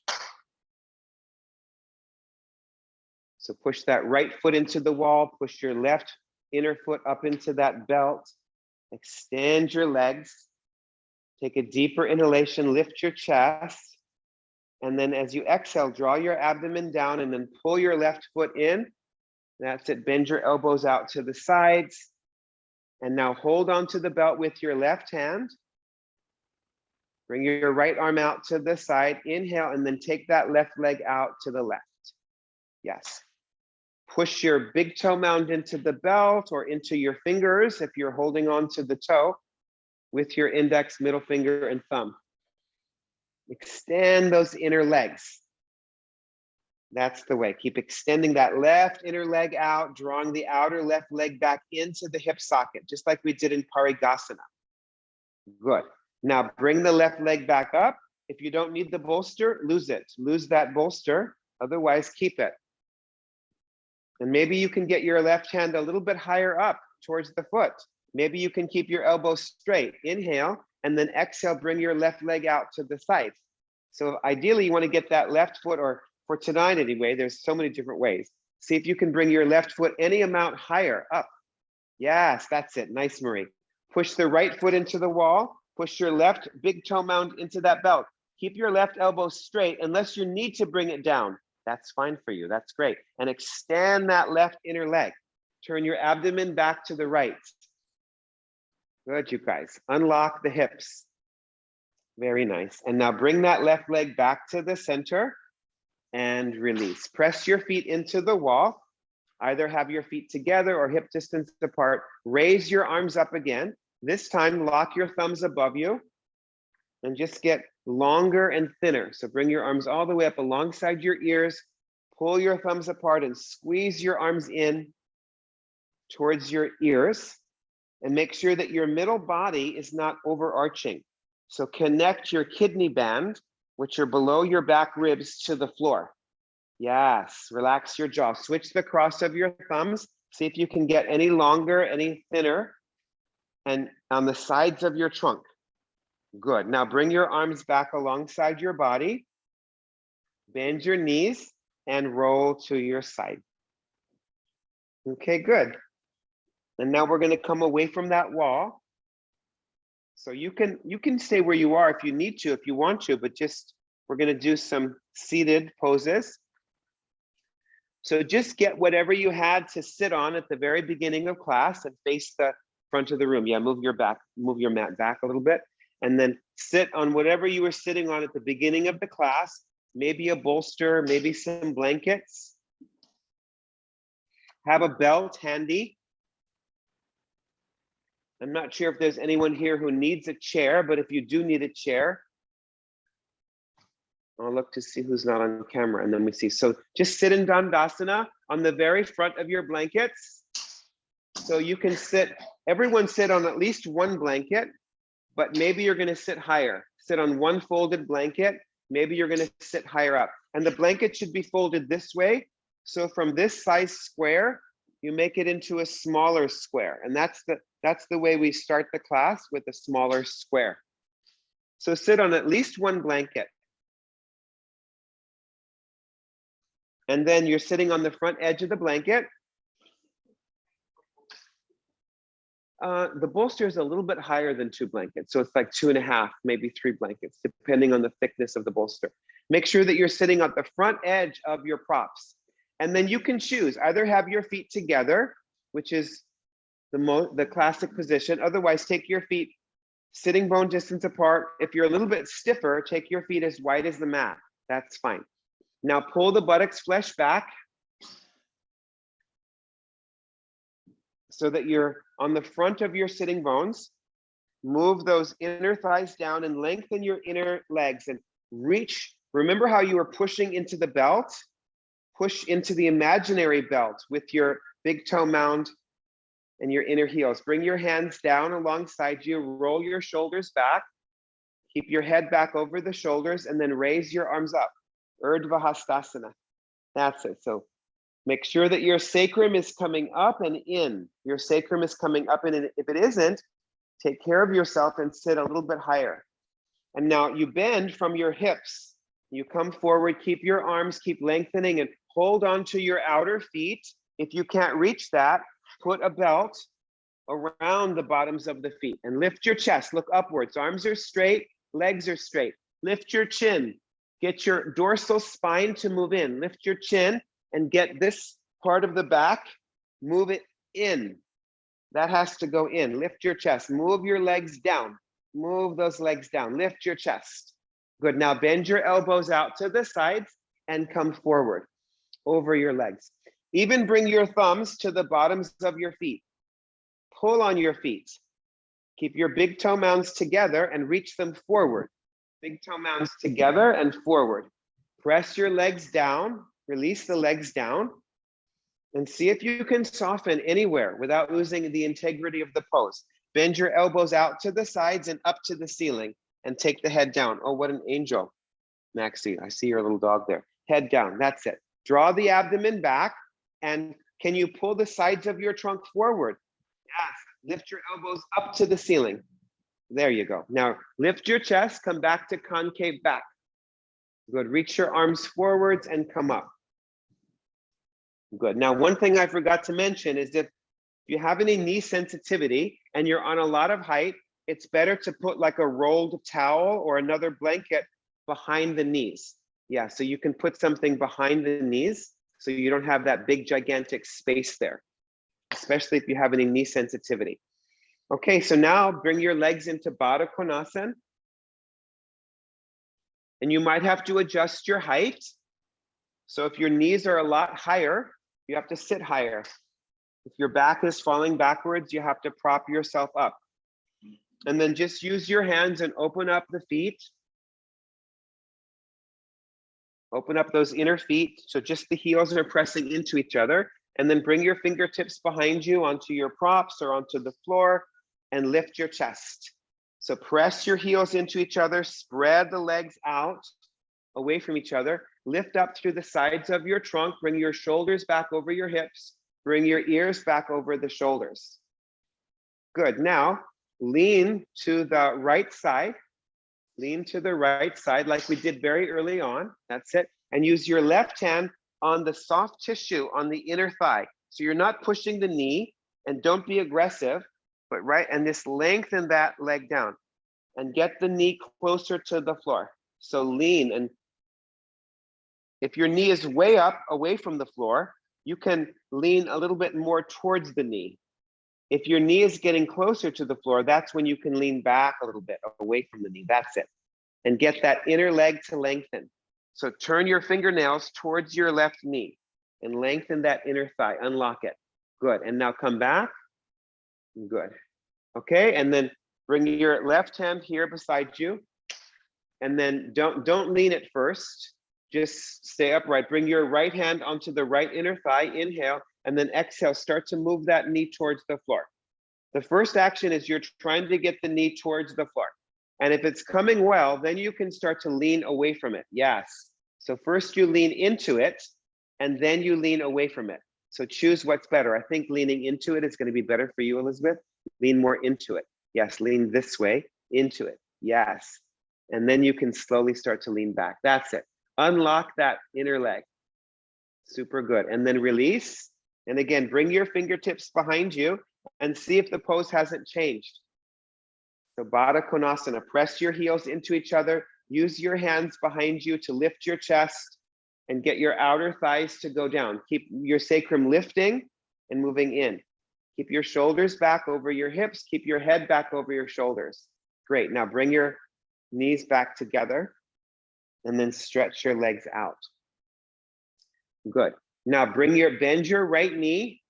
So push that right foot into the wall, push your left inner foot up into that belt, extend your legs. Take a deeper inhalation, lift your chest. And then as you exhale, draw your abdomen down and then pull your left foot in. That's it, bend your elbows out to the sides. And now hold on to the belt with your left hand. Bring your right arm out to the side, inhale, and then take that left leg out to the left. Yes. Push your big toe mound into the belt or into your fingers if you're holding on to the toe. With your index, middle finger, and thumb. Extend those inner legs. That's the way. Keep extending that left inner leg out, drawing the outer left leg back into the hip socket, just like we did in Parighasana. Good. Now bring the left leg back up. If you don't need the bolster, lose it. Lose that bolster. Otherwise, keep it. And maybe you can get your left hand a little bit higher up towards the foot. Maybe you can keep your elbows straight. Inhale, and then exhale, bring your left leg out to the side. So ideally, you want to get that left foot, or for tonight anyway, there's so many different ways. See if you can bring your left foot any amount higher up. Yes, that's it. Nice, Marie. Push the right foot into the wall. Push your left big toe mound into that belt. Keep your left elbow straight unless you need to bring it down. That's fine for you. That's great. And extend that left inner leg. Turn your abdomen back to the right. Good, you guys. Unlock the hips. Very nice. And now bring that left leg back to the center and release. Press your feet into the wall. Either have your feet together or hip distance apart. Raise your arms up again. This time, lock your thumbs above you and just get longer and thinner. So bring your arms all the way up alongside your ears. Pull your thumbs apart and squeeze your arms in towards your ears. And make sure that your middle body is not overarching. So connect your kidney band, which are below your back ribs, to the floor. Yes, relax your jaw. Switch the cross of your thumbs. See if you can get any longer, any thinner, and on the sides of your trunk. Good. Now bring your arms back alongside your body. Bend your knees and roll to your side. Okay, good. And now we're going to come away from that wall. So you can stay where you are if you need to, if you want to, but just we're going to do some seated poses. So just get whatever you had to sit on at the very beginning of class and face the front of the room. Yeah, move your mat back a little bit, and then sit on whatever you were sitting on at the beginning of the class, maybe a bolster, maybe some blankets. Have a belt handy. I'm not sure if there's anyone here who needs a chair, but if you do need a chair, I'll look to see who's not on camera, and then we see. So just sit in Dandasana on the very front of your blankets. So you can sit, everyone sit on at least one blanket, but maybe you're gonna sit higher. Sit on one folded blanket, maybe you're gonna sit higher up. And the blanket should be folded this way. So from this size square, you make it into a smaller square. And that's the way we start the class, with a smaller square. So sit on at least one blanket. And then you're sitting on the front edge of the blanket. The bolster is a little bit higher than 2 blankets. So it's like 2.5, maybe 3 blankets, depending on the thickness of the bolster. Make sure that you're sitting at the front edge of your props. And then you can choose, either have your feet together, which is the classic position. Otherwise, take your feet sitting bone distance apart. If you're a little bit stiffer, take your feet as wide as the mat. That's fine. Now pull the buttocks flesh back so that you're on the front of your sitting bones. Move those inner thighs down and lengthen your inner legs and reach. Remember how you were pushing into the belt? Push into the imaginary belt with your big toe mound and your inner heels. Bring your hands down alongside you, roll your shoulders back, keep your head back over the shoulders, and then raise your arms up. Urdhva Hastasana. That's it. So make sure that your sacrum is coming up and in. Your sacrum is coming up, and if it isn't, take care of yourself and sit a little bit higher. And now you bend from your hips. You come forward, keep your arms, keep lengthening, and hold on to your outer feet. If you can't reach that, put a belt around the bottoms of the feet and lift your chest, look upwards. Arms are straight, legs are straight. Lift your chin. Get your dorsal spine to move in. Lift your chin and get this part of the back, move it in. That has to go in. Lift your chest, move your legs down. Move those legs down, lift your chest. Good, now bend your elbows out to the sides and come forward over your legs. Even bring your thumbs to the bottoms of your feet. Pull on your feet. Keep your big toe mounds together and reach them forward. Big toe mounds together and forward. Press your legs down, release the legs down, and see if you can soften anywhere without losing the integrity of the pose. Bend your elbows out to the sides and up to the ceiling and take the head down. Oh, what an angel. Maxie, I see your little dog there. Head down, that's it. Draw the abdomen back, and can you pull the sides of your trunk forward? Yes, lift your elbows up to the ceiling. There you go. Now lift your chest, come back to concave back. Good, reach your arms forwards and come up. Good, now one thing I forgot to mention is if you have any knee sensitivity and you're on a lot of height, it's better to put like a rolled towel or another blanket behind the knees. Yeah, so you can put something behind the knees so you don't have that big gigantic space there, especially if you have any knee sensitivity. Okay, so now bring your legs into Baddha Konasana. And you might have to adjust your height. So if your knees are a lot higher, you have to sit higher. If your back is falling backwards, you have to prop yourself up. And then just use your hands and open up the feet. Open up those inner feet. So just the heels are pressing into each other. And then bring your fingertips behind you onto your props or onto the floor and lift your chest. So press your heels into each other, spread the legs out away from each other, lift up through the sides of your trunk, bring your shoulders back over your hips, bring your ears back over the shoulders. Good, now lean to the right side, lean to the right side like we did very early on, that's it. And use your left hand on the soft tissue on the inner thigh. So you're not pushing the knee, and don't be aggressive, but right, and just lengthen that leg down and get the knee closer to the floor. So lean and If your knee is way up away from the floor, you can lean a little bit more towards the knee. If your knee is getting closer to the floor, that's when you can lean back a little bit away from the knee. That's it. And get that inner leg to lengthen. So turn your fingernails towards your left knee and lengthen that inner thigh. Unlock it. Good. And now come back. Good. Okay. And then bring your left hand here beside you. And then don't lean it first. Just stay upright. Bring your right hand onto the right inner thigh. Inhale. And then exhale. Start to move that knee towards the floor. The first action is you're trying to get the knee towards the floor. And if it's coming well, then you can start to lean away from it. Yes. So first you lean into it, and then you lean away from it. So choose what's better. I think leaning into it is going to be better for you, Elizabeth. Lean more into it. Yes, lean this way, into it. Yes. And then you can slowly start to lean back. That's it. Unlock that inner leg. Super good. And then release. And again, bring your fingertips behind you and see if the pose hasn't changed. So Baddha Konasana, press your heels into each other. Use your hands behind you to lift your chest and get your outer thighs to go down. Keep your sacrum lifting and moving in. Keep your shoulders back over your hips. Keep your head back over your shoulders. Great. Now bring your knees back together and then stretch your legs out. Good. Now bend your right knee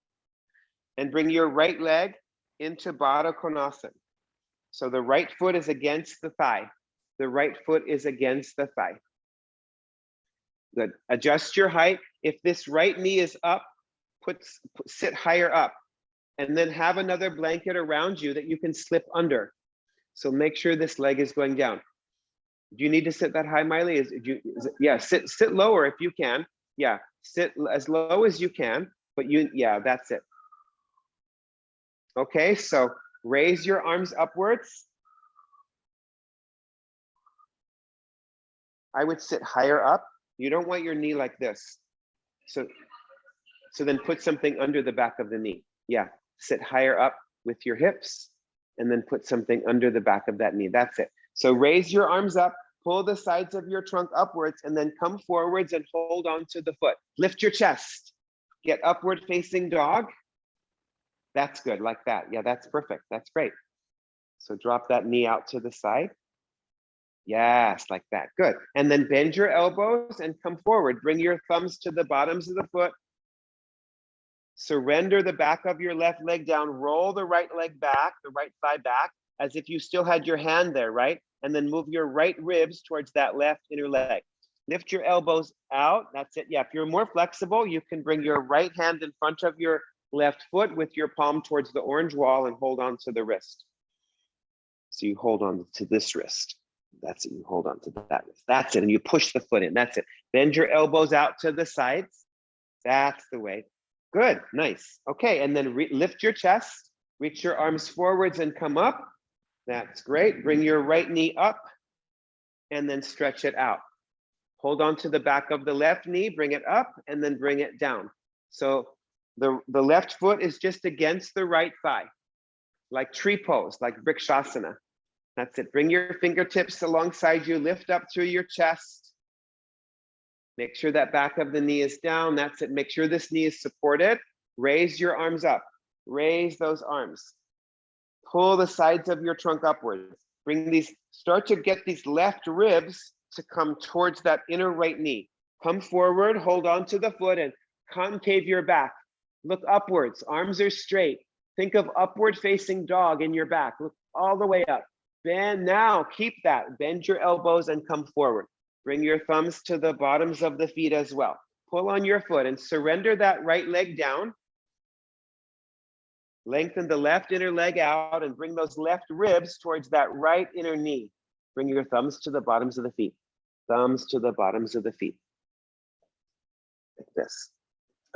and bring your right leg into Baddha Konasana. So the right foot is against the thigh. The right foot is against the thigh. Good. Adjust your height. If this right knee is up, sit higher up. And then have another blanket around you that you can slip under. So make sure this leg is going down. Do you need to sit that high, Miley? Yeah, sit lower if you can. Yeah, sit as low as you can, but yeah, that's it. Okay, so raise your arms upwards. I would sit higher up. You don't want your knee like this. So then put something under the back of the knee. Yeah, sit higher up with your hips and then put something under the back of that knee. That's it. So raise your arms up, pull the sides of your trunk upwards and then come forwards and hold on to the foot. Lift your chest. Get upward facing dog. That's good, like that. Yeah, that's perfect. That's great. So drop that knee out to the side. Yes, like that. Good. And then bend your elbows and come forward. Bring your thumbs to the bottoms of the foot. Surrender the back of your left leg down. Roll the right leg back, the right thigh back, as if you still had your hand there, right? And then move your right ribs towards that left inner leg. Lift your elbows out. That's it. Yeah, if you're more flexible, you can bring your right hand in front of your left foot with your palm towards the orange wall and hold on to the wrist. So you hold on to this wrist. That's it. You hold on to that wrist. That's it. And you push the foot in. That's it. Bend your elbows out to the sides. That's the way. Good. Nice. Okay. And then lift your chest. Reach your arms forwards and come up. That's great. Bring your right knee up and then stretch it out. Hold on to the back of the left knee. Bring it up and then bring it down. So the left foot is just against the right thigh, like tree pose, like Parighasana. That's it. Bring your fingertips alongside you. Lift up through your chest. Make sure that back of the knee is down. That's it. Make sure this knee is supported. Raise your arms up. Raise those arms. Pull the sides of your trunk upwards. Start to get these left ribs to come towards that inner right knee. Come forward, hold on to the foot and concave your back. Look upwards, arms are straight. Think of upward facing dog in your back. Look all the way up. Bend now, keep that. Bend your elbows and come forward. Bring your thumbs to the bottoms of the feet as well. Pull on your foot and surrender that right leg down. Lengthen the left inner leg out and bring those left ribs towards that right inner knee. Bring your thumbs to the bottoms of the feet. Thumbs to the bottoms of the feet. Like this.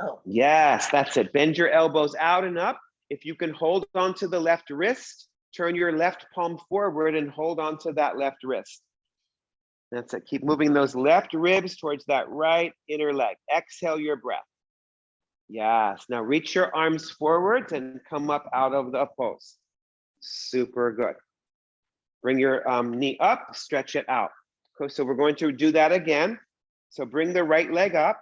Oh, yes, that's it. Bend your elbows out and up. If you can hold on to the left wrist, turn your left palm forward and hold on to that left wrist. That's it. Keep moving those left ribs towards that right inner leg. Exhale your breath. Yes. Now reach your arms forwards and come up out of the pose. Super good. Bring your knee up, stretch it out. Okay, so we're going to do that again. So bring the right leg up,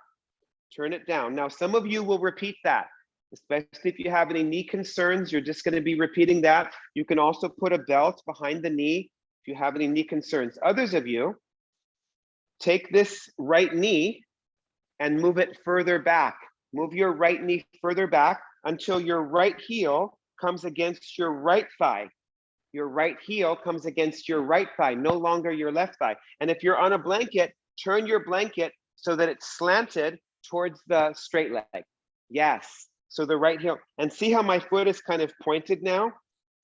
turn it down. Now, some of you will repeat that, especially if you have any knee concerns, you're just going to be repeating that. You can also put a belt behind the knee if you have any knee concerns. Others of you, take this right knee and move it further back. Move your right knee further back until your right heel comes against your right thigh. Your right heel comes against your right thigh, no longer your left thigh. And if you're on a blanket, turn your blanket so that it's slanted towards the straight leg. Yes, so the right heel. And see how my foot is kind of pointed now?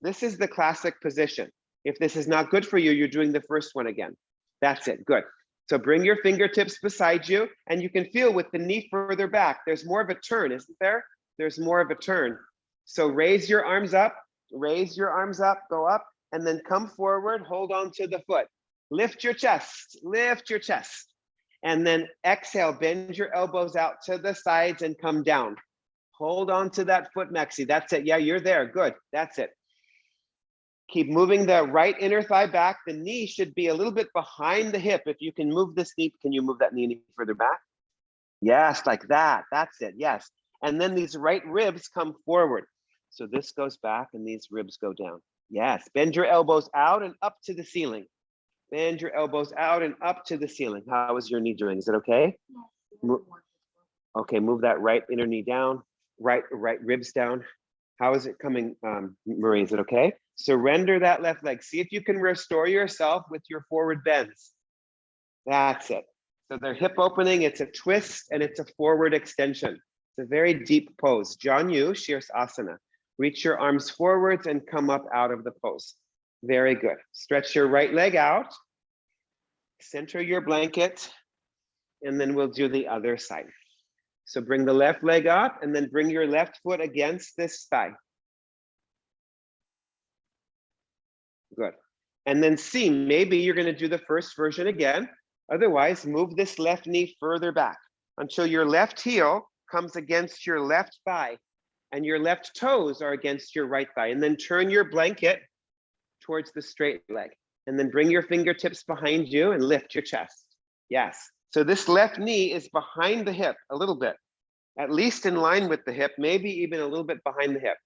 This is the classic position. If this is not good for you, you're doing the first one again. That's it, good. So bring your fingertips beside you, and you can feel with the knee further back, there's more of a turn, isn't there? There's more of a turn. So raise your arms up, go up, and then come forward, hold on to the foot. Lift your chest, and then exhale, bend your elbows out to the sides and come down. Hold on to that foot, Maxi, that's it. Yeah, you're there, good, that's it. Keep moving the right inner thigh back. The knee should be a little bit behind the hip. If you can move this knee, can you move that knee any further back? Yes, like that, that's it, yes. And then these right ribs come forward. So this goes back and these ribs go down. Yes, bend your elbows out and up to the ceiling. Bend your elbows out and up to the ceiling. How is your knee doing? Is it okay? Okay, move that right inner knee down, right ribs down. How is it coming, Marie? Is it okay? Surrender that left leg. See if you can restore yourself with your forward bends. That's it. So their hip opening, it's a twist and it's a forward extension. It's a very deep pose. Janu Sirsasana. Reach your arms forwards and come up out of the pose. Very good. Stretch your right leg out. Center your blanket. And then we'll do the other side. So bring the left leg up and then bring your left foot against this thigh. Good. And then see, maybe you're going to do the first version again. Otherwise, move this left knee further back until your left heel comes against your left thigh and your left toes are against your right thigh. And then turn your blanket towards the straight leg. And then bring your fingertips behind you and lift your chest. Yes. So this left knee is behind the hip a little bit, at least in line with the hip, maybe even a little bit behind the hip.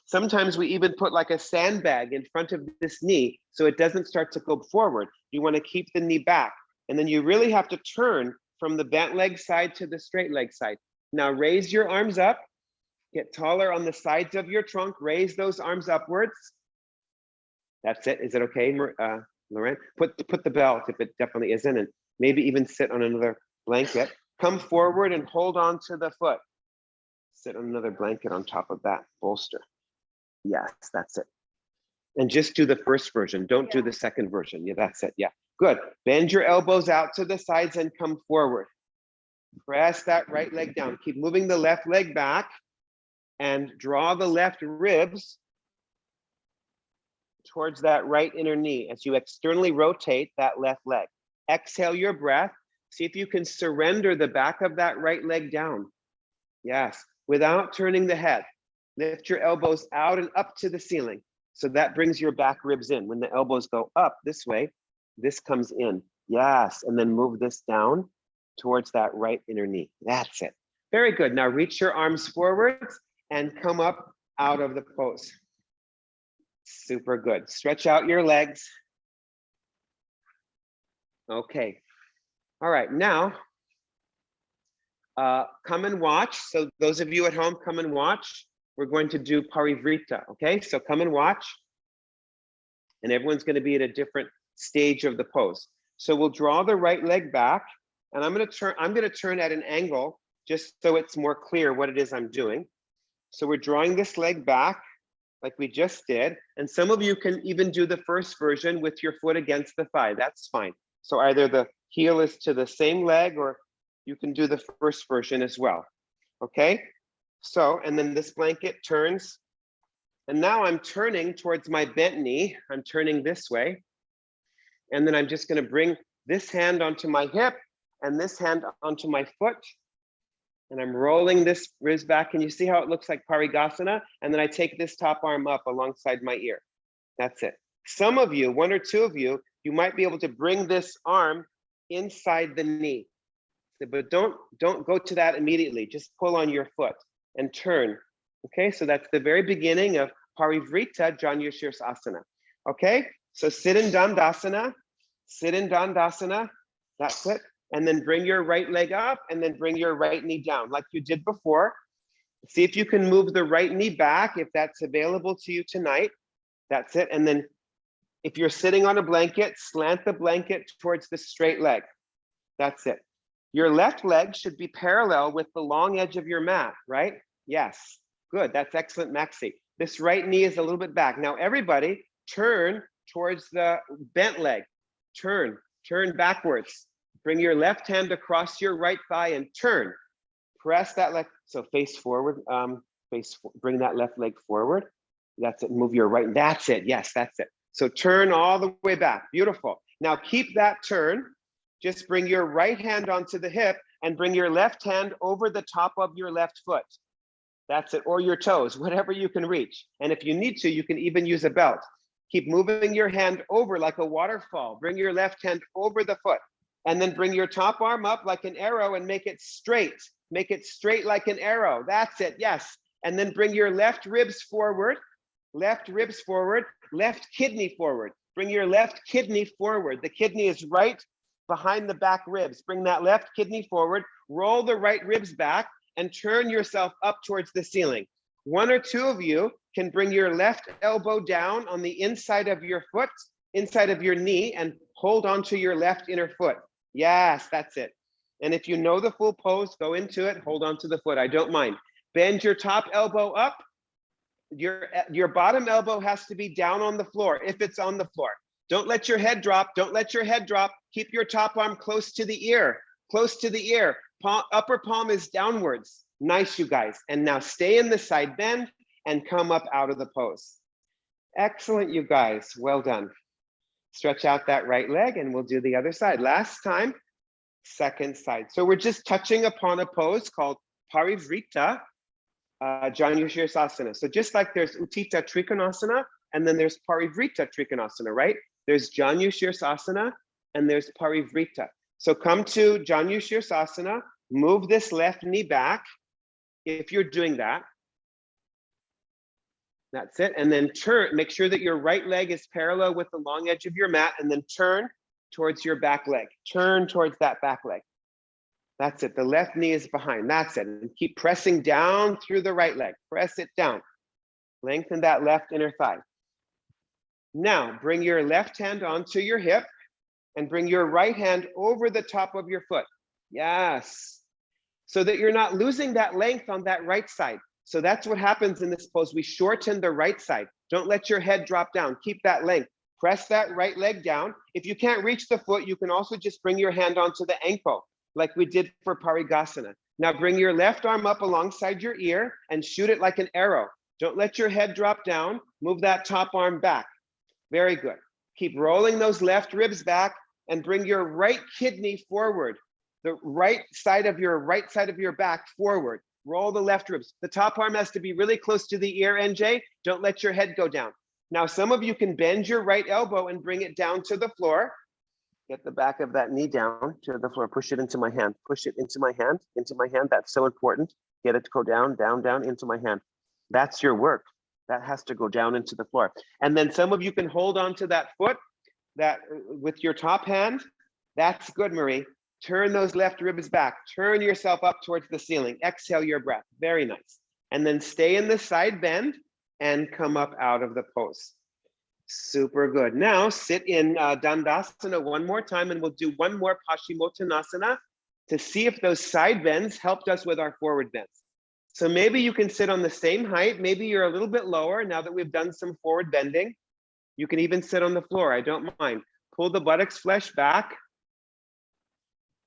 Sometimes we even put like a sandbag in front of this knee so it doesn't start to go forward. You want to keep the knee back. And then you really have to turn from the bent leg side to the straight leg side. Now raise your arms up, get taller on the sides of your trunk, raise those arms upwards. That's it. Is it okay, Lauren? Put the belt if it definitely isn't, and maybe even sit on another blanket. Come forward and hold on to the foot. Sit on another blanket on top of that bolster. Yes, that's it. And just do the first version. Don't do the second version. Yeah, that's it. Yeah, good. Bend your elbows out to the sides and come forward. Press that right leg down. Keep moving the left leg back and draw the left ribs towards that right inner knee as you externally rotate that left leg. Exhale your breath. See if you can surrender the back of that right leg down. Yes, without turning the head. Lift your elbows out and up to the ceiling. So that brings your back ribs in. When the elbows go up this way, this comes in. Yes, and then move this down towards that right inner knee. That's it. Very good. Now reach your arms forwards and come up out of the pose. Super good. Stretch out your legs. Okay. All right, now come and watch. So those of you at home, come and watch. We're going to do Parivrita, okay? So come and watch. And everyone's going to be at a different stage of the pose. So we'll draw the right leg back, and I'm going to turn at an angle just so it's more clear what it is I'm doing. So we're drawing this leg back like we just did. And some of you can even do the first version with your foot against the thigh. That's fine. So either the heel is to the same leg or you can do the first version as well. Okay? So, and then this blanket turns. And now I'm turning towards my bent knee. I'm turning this way. And then I'm just going to bring this hand onto my hip and this hand onto my foot. And I'm rolling this ribs back. And you see how it looks like Parighasana? And then I take this top arm up alongside my ear. That's it. Some of you, one or two of you, you might be able to bring this arm inside the knee. but don't go to that immediately. Just pull on your foot and turn. Okay, so that's the very beginning of Parivrita Janu Sirsasana. Okay, so sit in Dandasana, that's it. And then bring your right leg up and then bring your right knee down like you did before. See if you can move the right knee back if that's available to you tonight. That's it. And then if you're sitting on a blanket, slant the blanket towards the straight leg. That's it. Your left leg should be parallel with the long edge of your mat, right? Yes, good, that's excellent, Maxi. This right knee is a little bit back. Now everybody turn towards the bent leg. Turn backwards. Bring your left hand across your right thigh and turn. Press that leg, so face forward, bring that left leg forward. That's it, move your right, that's it, yes, that's it. So turn all the way back, beautiful. Now keep that turn. Just bring your right hand onto the hip and bring your left hand over the top of your left foot. That's it, or your toes, whatever you can reach. And if you need to, you can even use a belt. Keep moving your hand over like a waterfall. Bring your left hand over the foot and then bring your top arm up like an arrow and make it straight. Make it straight like an arrow. That's it, yes. And then bring your left ribs forward, left kidney forward. Bring your left kidney forward. The kidney is right behind the back ribs. Bring that left kidney forward, roll the right ribs back and turn yourself up towards the ceiling. One or two of you can bring your left elbow down on the inside of your foot, inside of your knee, and hold onto your left inner foot. Yes, that's it. And if you know the full pose, go into it, hold on to the foot, I don't mind. Bend your top elbow up. Your bottom elbow has to be down on the floor, if it's on the floor. Don't let your head drop, don't let your head drop. Keep your top arm close to the ear, upper palm is downwards. Nice, you guys. And now stay in the side bend and come up out of the pose. Excellent, you guys, well done. Stretch out that right leg and we'll do the other side. Last time, second side. So we're just touching upon a pose called Parivrita Janu Sirsasana. So just like there's Uttita Trikonasana and then there's Parivrita Trikonasana, right? There's Janu Sirsasana and there's Parivrita. So come to Janu Sirsasana, move this left knee back if you're doing that. That's it. And then turn, make sure that your right leg is parallel with the long edge of your mat and then turn towards your back leg. Turn towards that back leg. That's it. The left knee is behind. That's it. And keep pressing down through the right leg. Press it down. Lengthen that left inner thigh. Now bring your left hand onto your hip and bring your right hand over the top of your foot. Yes. So that you're not losing that length on that right side. So that's what happens in this pose. We shorten the right side. Don't let your head drop down. Keep that length. Press that right leg down. If you can't reach the foot, you can also just bring your hand onto the ankle like we did for Parighasana. Now bring your left arm up alongside your ear and shoot it like an arrow. Don't let your head drop down. Move that top arm back. Very good. Keep rolling those left ribs back and bring your right kidney forward. The right side of your back forward. Roll the left ribs. The top arm has to be really close to the ear, NJ. Don't let your head go down. Now, some of you can bend your right elbow and bring it down to the floor. Get the back of that knee down to the floor. Push it into my hand. Push it into my hand, That's so important. Get it to go down, down, down into my hand. That's your work. That has to go down into the floor. And then some of you can hold on to that foot with your top hand. That's good, Marie. Turn those left ribs back. Turn yourself up towards the ceiling. Exhale your breath. Very nice. And then stay in the side bend and come up out of the pose. Super good. Now sit in Dandasana one more time and we'll do one more Parsvottanasana to see if those side bends helped us with our forward bends. So maybe you can sit on the same height. Maybe you're a little bit lower now that we've done some forward bending. You can even sit on the floor. I don't mind. Pull the buttocks flesh back.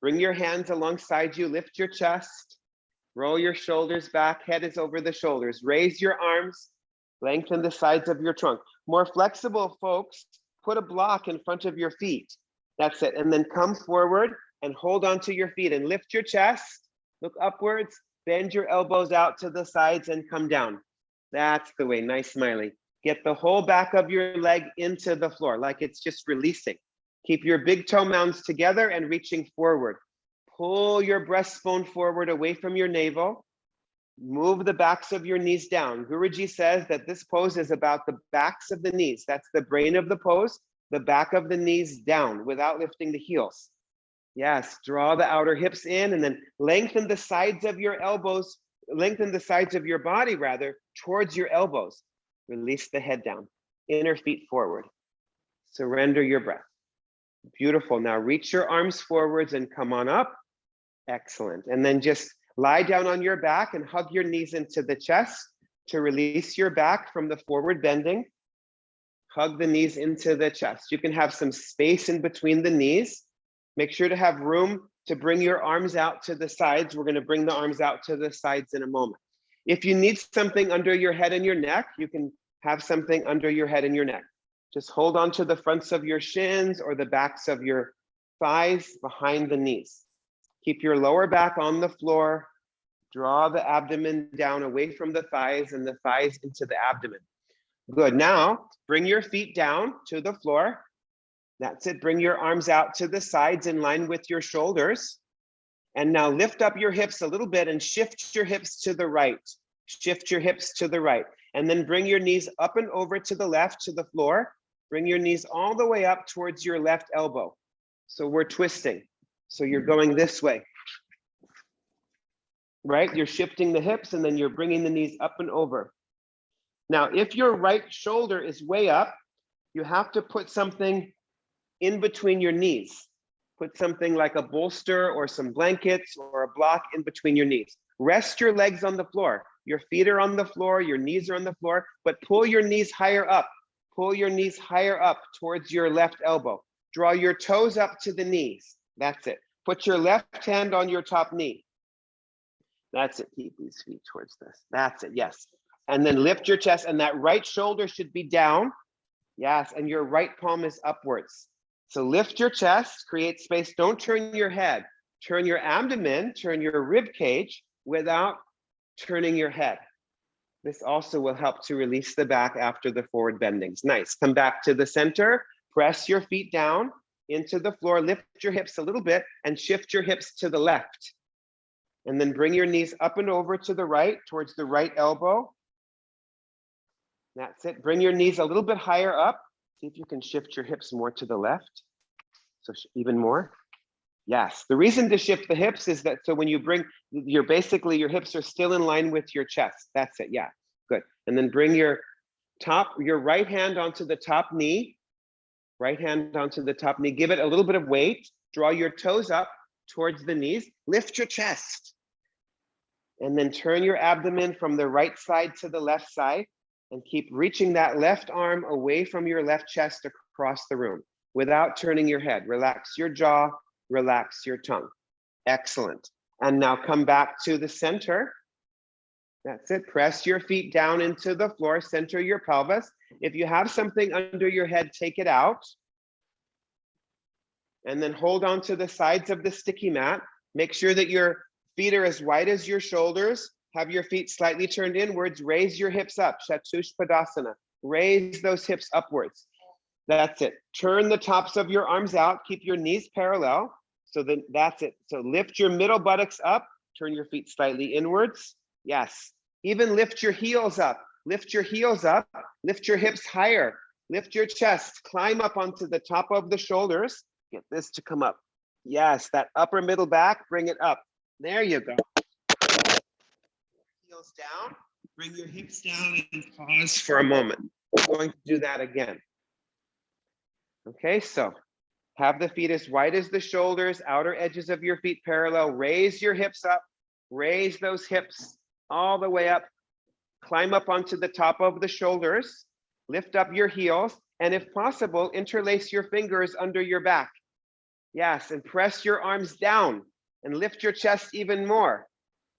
Bring your hands alongside you, lift your chest, roll your shoulders back, head is over the shoulders, raise your arms, lengthen the sides of your trunk. More flexible folks, put a block in front of your feet. That's it, and then come forward and hold onto your feet and lift your chest, look upwards, bend your elbows out to the sides and come down. That's the way, nice smiley. Get the whole back of your leg into the floor, like it's just releasing. Keep your big toe mounds together and reaching forward. Pull your breastbone forward away from your navel. Move the backs of your knees down. Guruji says that this pose is about the backs of the knees. That's the brain of the pose, the back of the knees down without lifting the heels. Yes, draw the outer hips in and then lengthen the sides of your elbows, lengthen the sides of your body rather, towards your elbows. Release the head down, inner feet forward. Surrender your breath. Beautiful. Now reach your arms forwards and come on up. Excellent. And then just lie down on your back and hug your knees into the chest to release your back from the forward bending. Hug the knees into the chest. You can have some space in between the knees. Make sure to have room to bring your arms out to the sides. We're going to bring the arms out to the sides in a moment. If you need something under your head and your neck, you can have something under your head and your neck. Just hold on to the fronts of your shins or the backs of your thighs behind the knees. Keep your lower back on the floor. Draw the abdomen down away from the thighs and the thighs into the abdomen. Good. Now, bring your feet down to the floor. That's it. Bring your arms out to the sides in line with your shoulders. And now lift up your hips a little bit and shift your hips to the right. Shift your hips to the right. And then bring your knees up and over to the left to the floor. Bring your knees all the way up towards your left elbow. So we're twisting. So you're going this way. Right? You're shifting the hips and then you're bringing the knees up and over. Now, if your right shoulder is way up, you have to put something in between your knees. Put something like a bolster or some blankets or a block in between your knees. Rest your legs on the floor. Your feet are on the floor, your knees are on the floor, but pull your knees higher up. Pull your knees higher up towards your left elbow. Draw your toes up to the knees. That's it. Put your left hand on your top knee. That's it. Keep these feet towards this. That's it. Yes. And then lift your chest, and that right shoulder should be down. Yes. And your right palm is upwards. So lift your chest, create space. Don't turn your head. Turn your abdomen, turn your rib cage without turning your head. This also will help to release the back after the forward bendings. Nice. Come back to the center. Press your feet down into the floor. Lift your hips a little bit and shift your hips to the left. And then bring your knees up and over to the right, towards the right elbow. That's it. Bring your knees a little bit higher up. See if you can shift your hips more to the left. So even more. Yes. The reason to shift the hips is that so when you bring your hips are still in line with your chest. That's it. Yeah. Good. And then bring your right hand onto the top knee. Right hand onto the top knee. Give it a little bit of weight. Draw your toes up towards the knees. Lift your chest. And then turn your abdomen from the right side to the left side and keep reaching that left arm away from your left chest across the room without turning your head. Relax your jaw, relax your tongue. Excellent. And now come back to the center. That's it. Press your feet down into the floor, center your pelvis. If you have something under your head, take it out. And then hold on to the sides of the sticky mat. Make sure that your feet are as wide as your shoulders. Have your feet slightly turned inwards. Raise your hips up, Chatushpadasana. Raise those hips upwards. That's it. Turn the tops of your arms out. Keep your knees parallel. So then that's it. So lift your middle buttocks up. Turn your feet slightly inwards. Yes. Even lift your heels up. Lift your heels up. Lift your hips higher. Lift your chest. Climb up onto the top of the shoulders. Get this to come up. Yes, that upper middle back, bring it up. There you go. Heels down, bring your hips down and pause for a moment. We're going to do that again. Okay, so have the feet as wide as the shoulders, outer edges of your feet parallel. Raise your hips up, raise those hips all the way up. Climb up onto the top of the shoulders, lift up your heels, and if possible, interlace your fingers under your back. Yes, and press your arms down and lift your chest even more.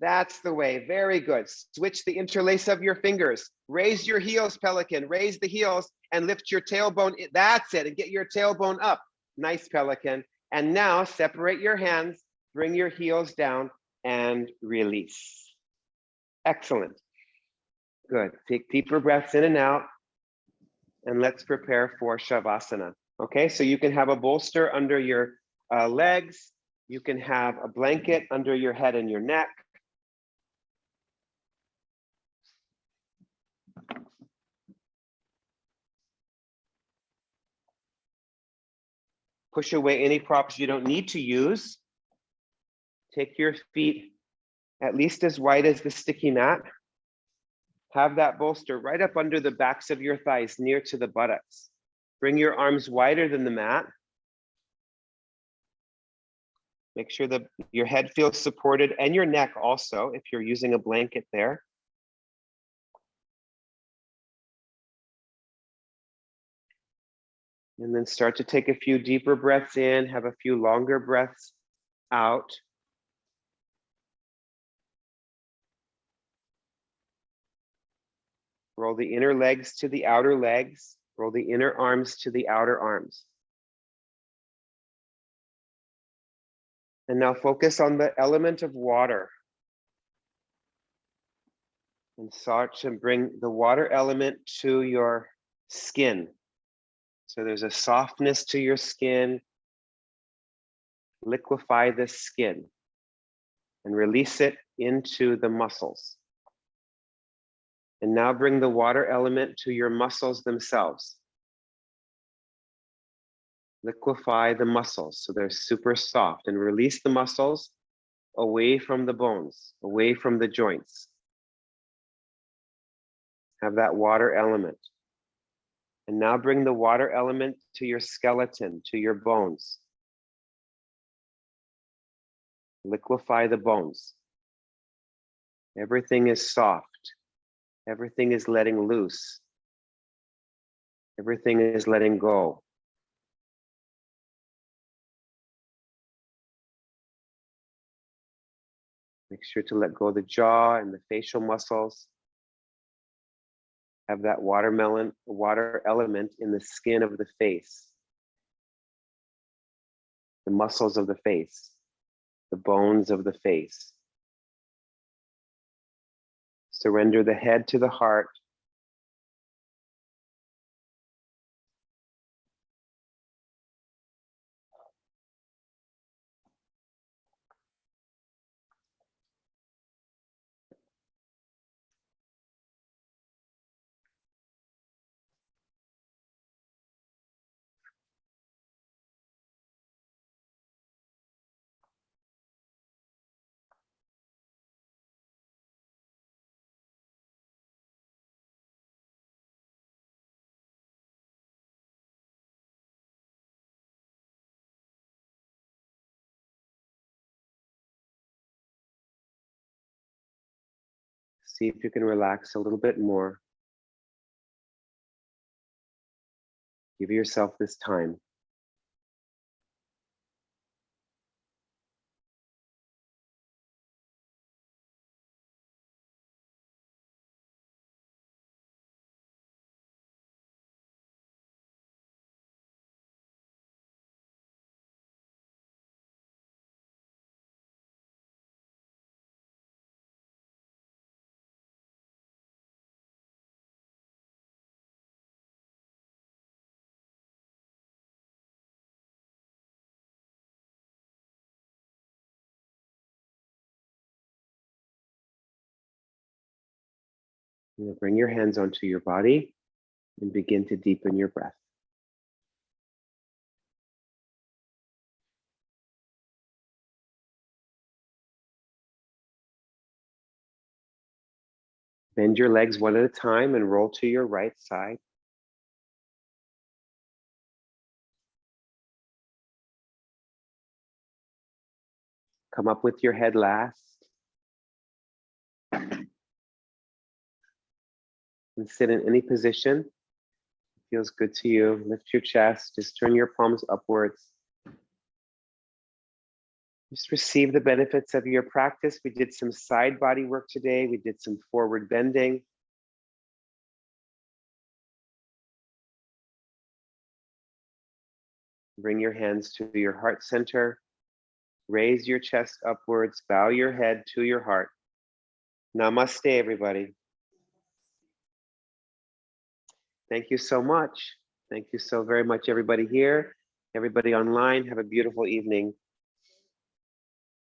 That's the way. Very good. Switch the interlace of your fingers. Raise your heels, pelican. Raise the heels and lift your tailbone. That's it. And get your tailbone up. Nice, pelican. And now separate your hands. Bring your heels down and release. Excellent. Good. Take deeper breaths in and out. And let's prepare for Savasana. Okay, so you can have a bolster under your legs. You can have a blanket under your head and your neck. Push away any props you don't need to use. Take your feet at least as wide as the sticky mat. Have that bolster right up under the backs of your thighs, near to the buttocks. Bring your arms wider than the mat. Make sure that your head feels supported and your neck also, if you're using a blanket there. And then start to take a few deeper breaths in, have a few longer breaths out. Roll the inner legs to the outer legs. Roll the inner arms to the outer arms. And now focus on the element of water. And start to bring the water element to your skin. So there's a softness to your skin. Liquefy the skin and release it into the muscles. And now bring the water element to your muscles themselves. Liquefy the muscles so they're super soft, and release the muscles away from the bones, away from the joints. Have that water element. And now bring the water element to your skeleton, to your bones. Liquefy the bones. Everything is soft. Everything is letting loose. Everything is letting go. Make sure to let go of the jaw and the facial muscles. Have that water element in the skin of the face, the muscles of the face, the bones of the face. Surrender the head to the heart. See if you can relax a little bit more. Give yourself this time. Now bring your hands onto your body and begin to deepen your breath. Bend your legs one at a time and roll to your right side. Come up with your head last. And sit in any position. It feels good to you. Lift your chest. Just turn your palms upwards. Just receive the benefits of your practice. We did some side body work today. We did some forward bending. Bring your hands to your heart center. Raise your chest upwards. Bow your head to your heart. Namaste, everybody. Thank you so much. Thank you so very much, everybody here, everybody online. Have a beautiful evening.